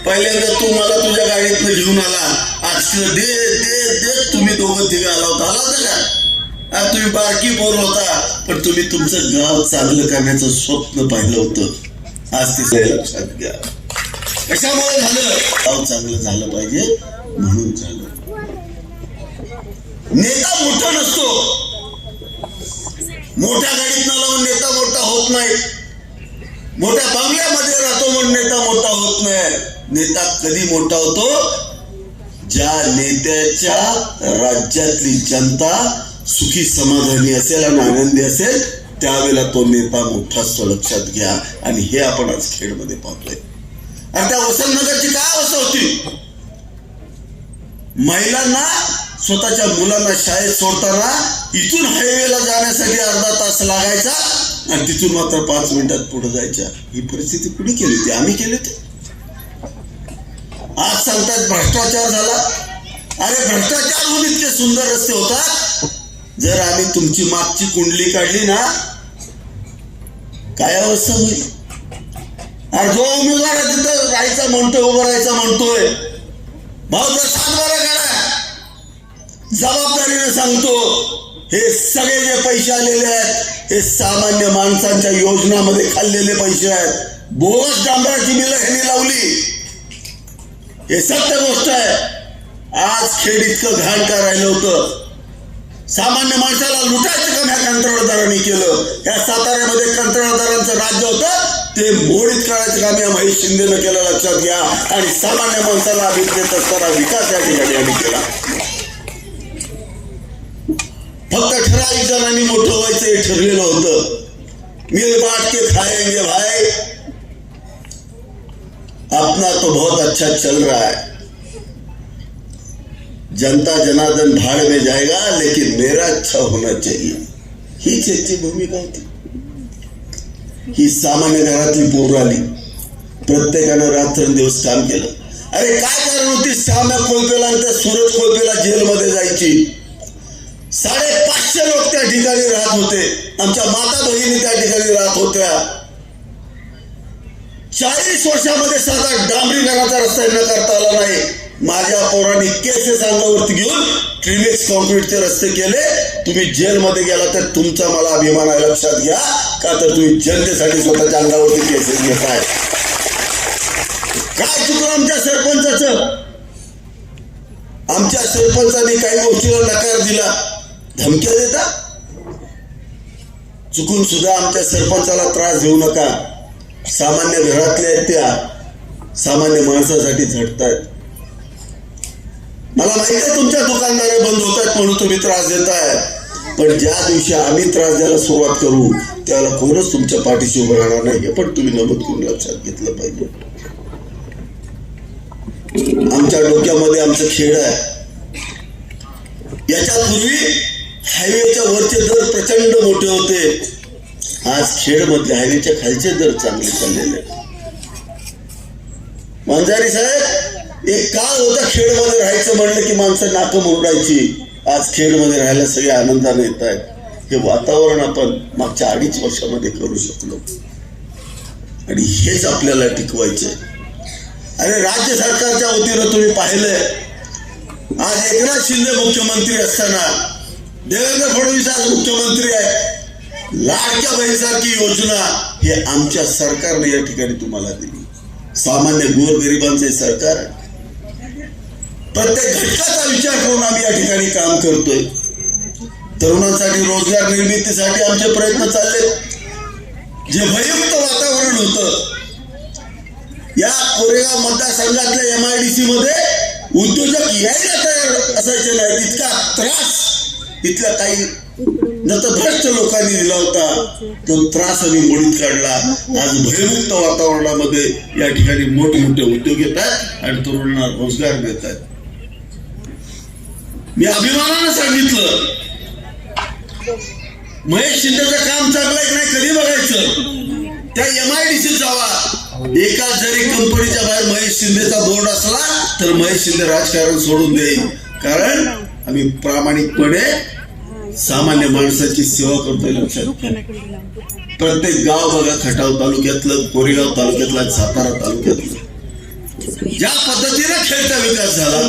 Speaker 8: पहिल्यांदा तू मला तुझ्या गाडीतनं घेऊन आला, आज दे दे दे तुम्ही दोघं तिघं आला होता का? आज तुम्ही बारकी पोर होता, पण तुम्ही तुमचं गाव चांगलं करण्याचं स्वप्न पाहिलं होतं. आज ते लक्षात घ्या. कशामुळे झालं? गाव चांगलं झालं पाहिजे म्हणून झालं. नेता मोठा नसतो. मोठ्या गाडीत लावून नेता मोठा होत नाही. मोठ्या बंगल्यामध्ये राहतो म्हणून नेता मोठा होत नाही. नेता कधी मोठा होतो? ज्या नेत्याच्या राज्यातली जनता सुखी समाधानी असेल आणि आनंदी असेल त्यावेळेला तो नेता मोठा असतो, लक्षात घ्या. आणि हे आपण आज खेडमध्ये पाहतोय. आणि त्या वसंतनगरची काय अवस्था होती? महिलांना स्वतःच्या मुलांना शाळेत सोडताना इथून हायवेला जाण्यासाठी अर्धा तास लागायचा आणि तिथून मात्र 5 मिनिटात पुढे जायच्या. ही परिस्थिती कुणी केली होती? आम्ही केली होती. आज सांगतात भ्रष्टाचार झाला. अरे भ्रष्टाचार होऊन इतके सुंदर रस्ते होतात. जर आम्ही तुमची मागची कुंडली काढली ना, काय अवस्था होईल? अरे जो उमेदवार आहे तिथं राहायचा म्हणतोय, उभं राहायचा म्हणतोय, भाऊ जर 7 बारा काढा, जबाबदारीने सांगतो. हे सगळे जे पैसे आलेले आहेत हे सामान्य माणसांच्या योजनामध्ये खाल्लेले पैसे आहेत. बोगस डांबराची बिलं ह्यांनी लावली. हे सत्य गोष्ट आहे. आज खेड इतकं घाण का राहिलं होतं? सामान्य माणसाला लुटायचं काम ह्या कंत्राटदारांनी केलं. ह्या साताऱ्यामध्ये कंत्राटदारांचं राज्य होतं, ते मोडीत काढायचं काम या महेश शिंदेनं केलं, लक्षात घ्या. आणि सामान्य माणसाला अभिप्रेत असताना विकास या ठिकाणी आम्ही केला. फक्त ठराविक जणांनी मोठं व्हायचं हे ठरलेलं होतं. मिल बांट के खाएंगे भाई. अपना तो बहुत अच्छा चल रहा है. जनता जनार्दन भाड़ में जाएगा लेकिन मेरा अच्छा होना चाहिए. ही त्याची भूमिका होती. ही सामान्य घरातली पोर आली. प्रत्येकानं रात्रंदिवस काम केलं. अरे काय कारण होती श्याम्या कोळपेला आणि त्या सूरज कोळपेला जेलमध्ये जायची? 550 लोक त्या ठिकाणी राहत होते. आमच्या माता बहिणी त्या ठिकाणी राहत होत्या. 40 वर्षामध्ये साधा डांबरीकरणाचा रस्ता न करता आला नाही. माझ्या पौराणिक केसेस अंगावरती घेऊन ट्रिमेक्स कॉन्क्रीटचे रस्ते केले. तुम्ही जेलमध्ये गेला तर तुमचा मला अभिमान आहे, लक्षात घ्या. का तर तुम्ही जनतेसाठी स्वतःच्या अंगावरती केसेस घेताय. काय चुकलं आमच्या सरपंचाचं? आमच्या सरपंचाने काही गोष्टीला नकार दिला, धमक्या देता. चुकून सुद्धा आमच्या सरपंचाला त्रास देऊ नका. सामान्य घरातल्या आहेत त्या, सामान्य माणसासाठी झटतायत. मला माहिती आहे तुमच्या दुकानदारे बंद होत आहेत म्हणून तुम्ही त्रास देताय, पण ज्या दिवशी आम्ही त्रास द्यायला सुरुवात करू त्यावेळेला कोणच तुमच्या पाठीशी उभं राहणार नाही. पण तुम्ही नमूद करून लक्षात घेतलं पाहिजे. आमच्या डोक्यामध्ये आमचं खेळ आहे. याच्यापूर्वी हायवेच्या वरचे दर प्रचंड मोठे होते. आज खेडमधले हायवेच्या खालचे दर चांगले चाललेले. मांजारी साहेब, एक काळ होता खेडमध्ये राहायचं म्हणलं की माणसं नाकं मुरडायची. आज खेडमध्ये राहायला सगळे आनंदाने येत आहेत. हे वातावरण आपण मागच्या 2.5 वर्षामध्ये करू शकलो आणि हेच आपल्याला टिकवायचंय. अरे राज्य सरकारच्या वतीनं तुम्ही पाहिलंय, आज एकनाथ शिंदे मुख्यमंत्री असताना देवेंद्र फडणवीस आज मुख्यमंत्री आहे. लाडक्या बहिणीसारखी योजना हे आमच्या सरकारने या ठिकाणी तुम्हाला दिली. सामान्य गोरगरिबांचे सरकार आहे. प्रत्येक घटकाचा विचार करून आम्ही या ठिकाणी काम करतोय. तरुणांसाठी रोजगार निर्मितीसाठी आमचे प्रयत्न चालले. जे भययुक्त वातावरण होतं या कोरेगाव मतदारसंघातल्या MIDC मध्ये उद्योजक यायला तयार असायचे नाही. इतका त्रास तिथल्या काही नतभ्रष्ट लोकांनी दिला होता. तो त्रास आम्ही मोडीत काढला. आज भयमुक्त वातावरणामध्ये या ठिकाणी मोठमोठे उद्योग येत आहेत आणि तरुणांना रोजगार मिळत आहेत. मी अभिमानानं सांगितलं, महेश शिंदेचं काम चांगलं आहे की नाही कधी बघायचं. त्या MIDC जावा. एका जरी कंपनीच्या बाहेर महेश शिंदेचा बोर्ड असला तर महेश शिंदे राजकारण सोडून देईल. कारण आम्ही प्रामाणिकपणे सामान्य माणसाची सेवा करतोय. लक्षात, प्रत्येक गाव बघा, खटाव तालुक्यातलं, कोरेगाव तालुक्यातलं, सातारा तालुक्यातलं, ज्या पद्धतीने खेडचा विकास झाला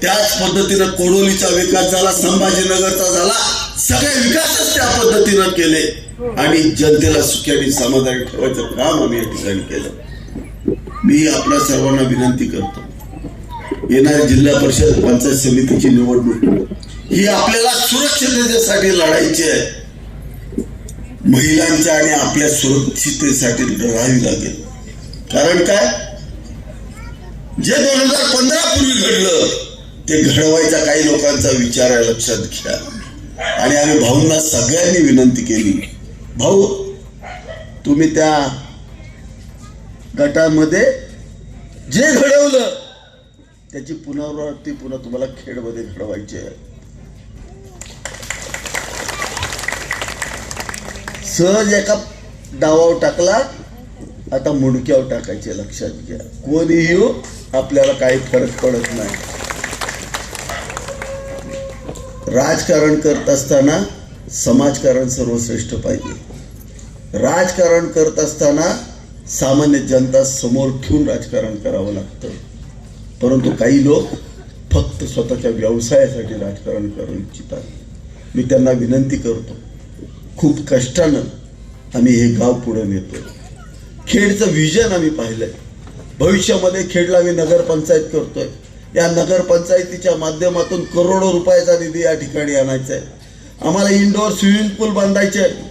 Speaker 8: त्याच पद्धतीनं कोडोलीचा विकास झाला, संभाजीनगरचा झाला. सगळे विकासच त्या पद्धतीनं केले आणि जनतेला सुखी आणि समाधानी ठेवायचं काम आम्ही या ठिकाणी केलं. मी आपल्या सर्वांना विनंती करतो, येणाऱ्या जिल्हा परिषद पंचायत समितीची निवडणूक ही आपल्याला सुरक्षिततेसाठी लढायची आहे. महिलांच्या आणि आपल्या सुरक्षिततेसाठी लढावी लागेल. कारण काय, जे 2015 पूर्वी घडलं ते घडवायचा काही लोकांचा विचार आहे, लक्षात घ्या. आणि आम्ही भाऊंना सगळ्यांनी विनंती केली, भाऊ तुम्ही त्या गटामध्ये जे घडवलं त्याची पुनरावृत्ती पुन्हा तुम्हाला खेडमध्ये घडवायची आहे. सहज एका डावावर टाकला, आता मुडक्यावर टाकायचे. लक्षात घ्या, कोणीही आपल्याला काही फरक पडत नाही. राजकारण करत असताना समाजकारण सर्वश्रेष्ठ पाहिजे. राजकारण करत असताना सामान्य जनता समोर ठेवून राजकारण करावं लागतं. परंतु काही लोक फक्त स्वतःच्या व्यवसायासाठी राजकारण करू इच्छितात. मी त्यांना विनंती करतो, खूप कष्टानं आम्ही हे गाव पुढे नेतो. खेडचं विजन आम्ही पाहिलंय. भविष्यामध्ये खेडला आम्ही नगरपंचायत करतोय. या नगरपंचायतीच्या माध्यमातून करोडो रुपयाचा निधी या ठिकाणी आणायचा आहे. आम्हाला इंडोर स्विमिंग पूल बांधायचे आहे.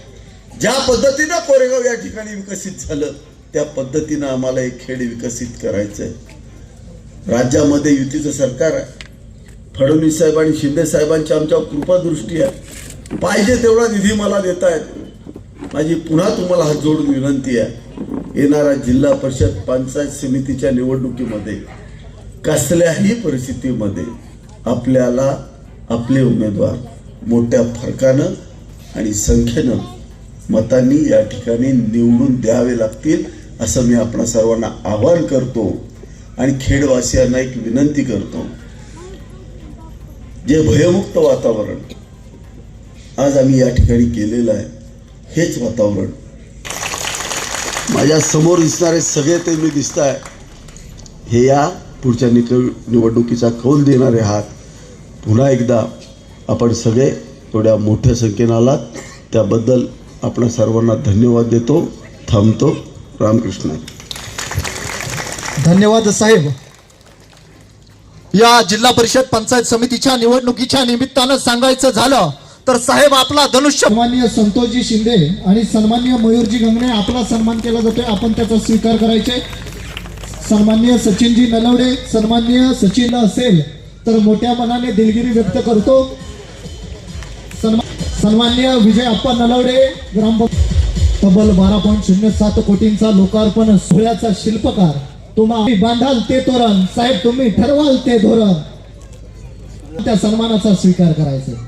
Speaker 8: ज्या पद्धतीनं कोरेगाव या ठिकाणी विकसित झालं त्या पद्धतीनं आम्हाला एक खेड विकसित करायचं आहे. राज्यामध्ये युतीचं सरकार आहे. फडणवीस साहेब आणि शिंदे साहेबांची आमच्यावर कृपादृष्टी आहे. पाहिजे तेवढा निधी मला देत आहेत. माझी पुन्हा तुम्हाला हात जोडून विनंती आहे, येणाऱ्या जिल्हा परिषद पंचायत समितीच्या निवडणुकीमध्ये कसल्याही परिस्थितीमध्ये आपल्याला आपले उमेदवार मोठ्या फरकानं आणि संख्येनं मतांनी या ठिकाणी निवडून द्यावे लागतील. असं मी आपणा सर्वांना आवाहन करतो आणि खेडवासियांना एक विनंती करतो. जे भयमुक्त वातावरण आज आम्ही या ठिकाणी केलेलं आहे, हेच वातावरण माझ्या समोर दिसणारे सगळे ते मी दिसत आहे, हे या पुढच्या निवडणुकीचा कौल देणारे आहात. पुन्हा एकदा आपण सगळे एवढ्या मोठ्या संख्येने आलात त्याबद्दल आपण सर्वांना धन्यवाद देतो. थांबतो. रामकृष्ण.
Speaker 1: धन्यवाद साहेब. या जिल्हा परिषद पंचायत समितीच्या निवडणुकीच्या निमित्तानं सांगायचं झालं तर साहेब आपला धनुष्य सन्माननीय संतोषजी शिंदे आणि सन्माननीय मयूरजी गंगणे आपला सन्मान केला जातोय, आपण त्याचा स्वीकार करायचे. सन्माननीय सचिनजी नलवडे, सन्माननीय सचिन असेल तर मोठ्या मनाने दिलगिरी व्यक्त करतो. सन्माननीय विजय अप्पा नलवडे ग्राम तब्बल 12.07 कोटींचा लोकार्पण सोहळ्याचा शिल्पकार. तुम्ही बांधाल ते तोरण साहेब, तुम्ही ठरवाल ते धोरण. त्या सन्मानाचा स्वीकार करायचा.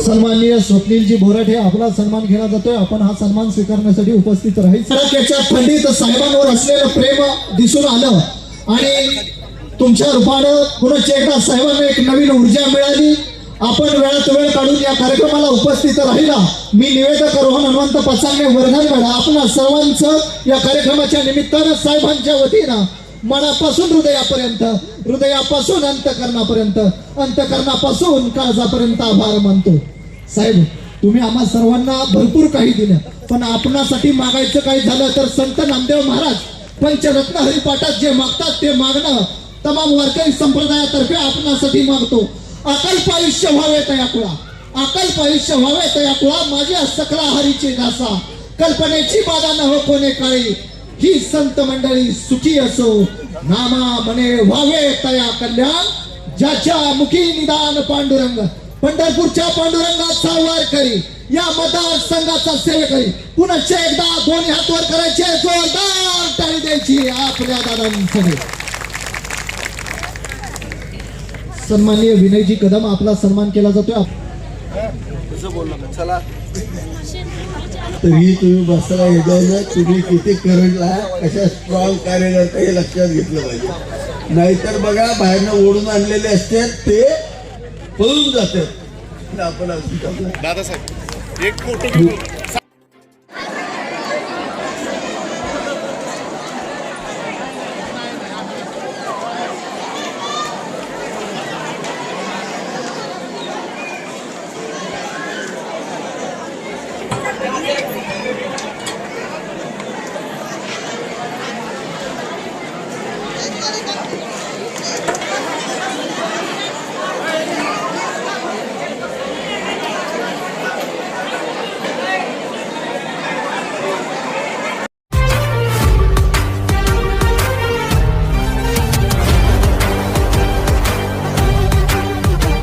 Speaker 1: सन्माननीय स्वप्नीलजी बोराटे आपला सन्मान घेण्यात जातोय, आपण हा सन्मान स्वीकारण्यासाठी उपस्थित राहील. कडाक्याच्या थंडीत साहेबांवर असलेलं प्रेम दिसून आलं आणि तुमच्या रूपानं पुन्हा एकदा साहेबांना एक नवीन ऊर्जा मिळाली. आपण वेळात वेळ काढून या कार्यक्रमाला उपस्थित राहिला. मी निवेदक रोहन हनुमंत पसांगे वर्धनगड आपण सर्वांचं या कार्यक्रमाच्या निमित्तानं साहेबांच्या वतीनं मनापासून हृदयापासून अंतकरणापासून काळजापर्यंत आभार मानतो. साहेब, तुम्ही आम्हा सर्वांना भरपूर काही दिलं, पण आपणासाठी मागायचं काही झालं तर संत नामदेव महाराज पंचरत्न हरिपाठात जे मागतात ते मागणं तमाम वारकरी संप्रदायातर्फे आपणासाठी मागतो. अकल्प आयुष्य व्हावे तयाकुळा, अकल्प आयुष्य व्हावे तयाकुळा, माझ्या सकला हरीची दासा, कल्पनेची बाधा न हो कोणे काळी, ही संत मंडळी सुखी असो, नामा मने व्हावे तया कल्याण, ज्याच्या मुखी निदान पांडुरंग. पंढरपूरच्या पांडुरंगाचा वारकरी, या मतदारसंघाचा सेवेकरी. पुन्हा एकदा दोन्ही हात वर करायचे, जोरदार टाळी द्यायची आपल्या दादांसाठी. सन्माननीय विनयजी कदम आपला सन्मान केला जातोय.
Speaker 8: तरी तुम्ही बसला येताना तुम्ही किती करंटला कशा स्ट्रॉंग कार्यकर्ता हे लक्षात घेतलं पाहिजे. नाहीतर बघा बाहेरनं ओढून आणलेले असतात ते पळून जातात. आपण
Speaker 3: दादासाहेब एक फोटो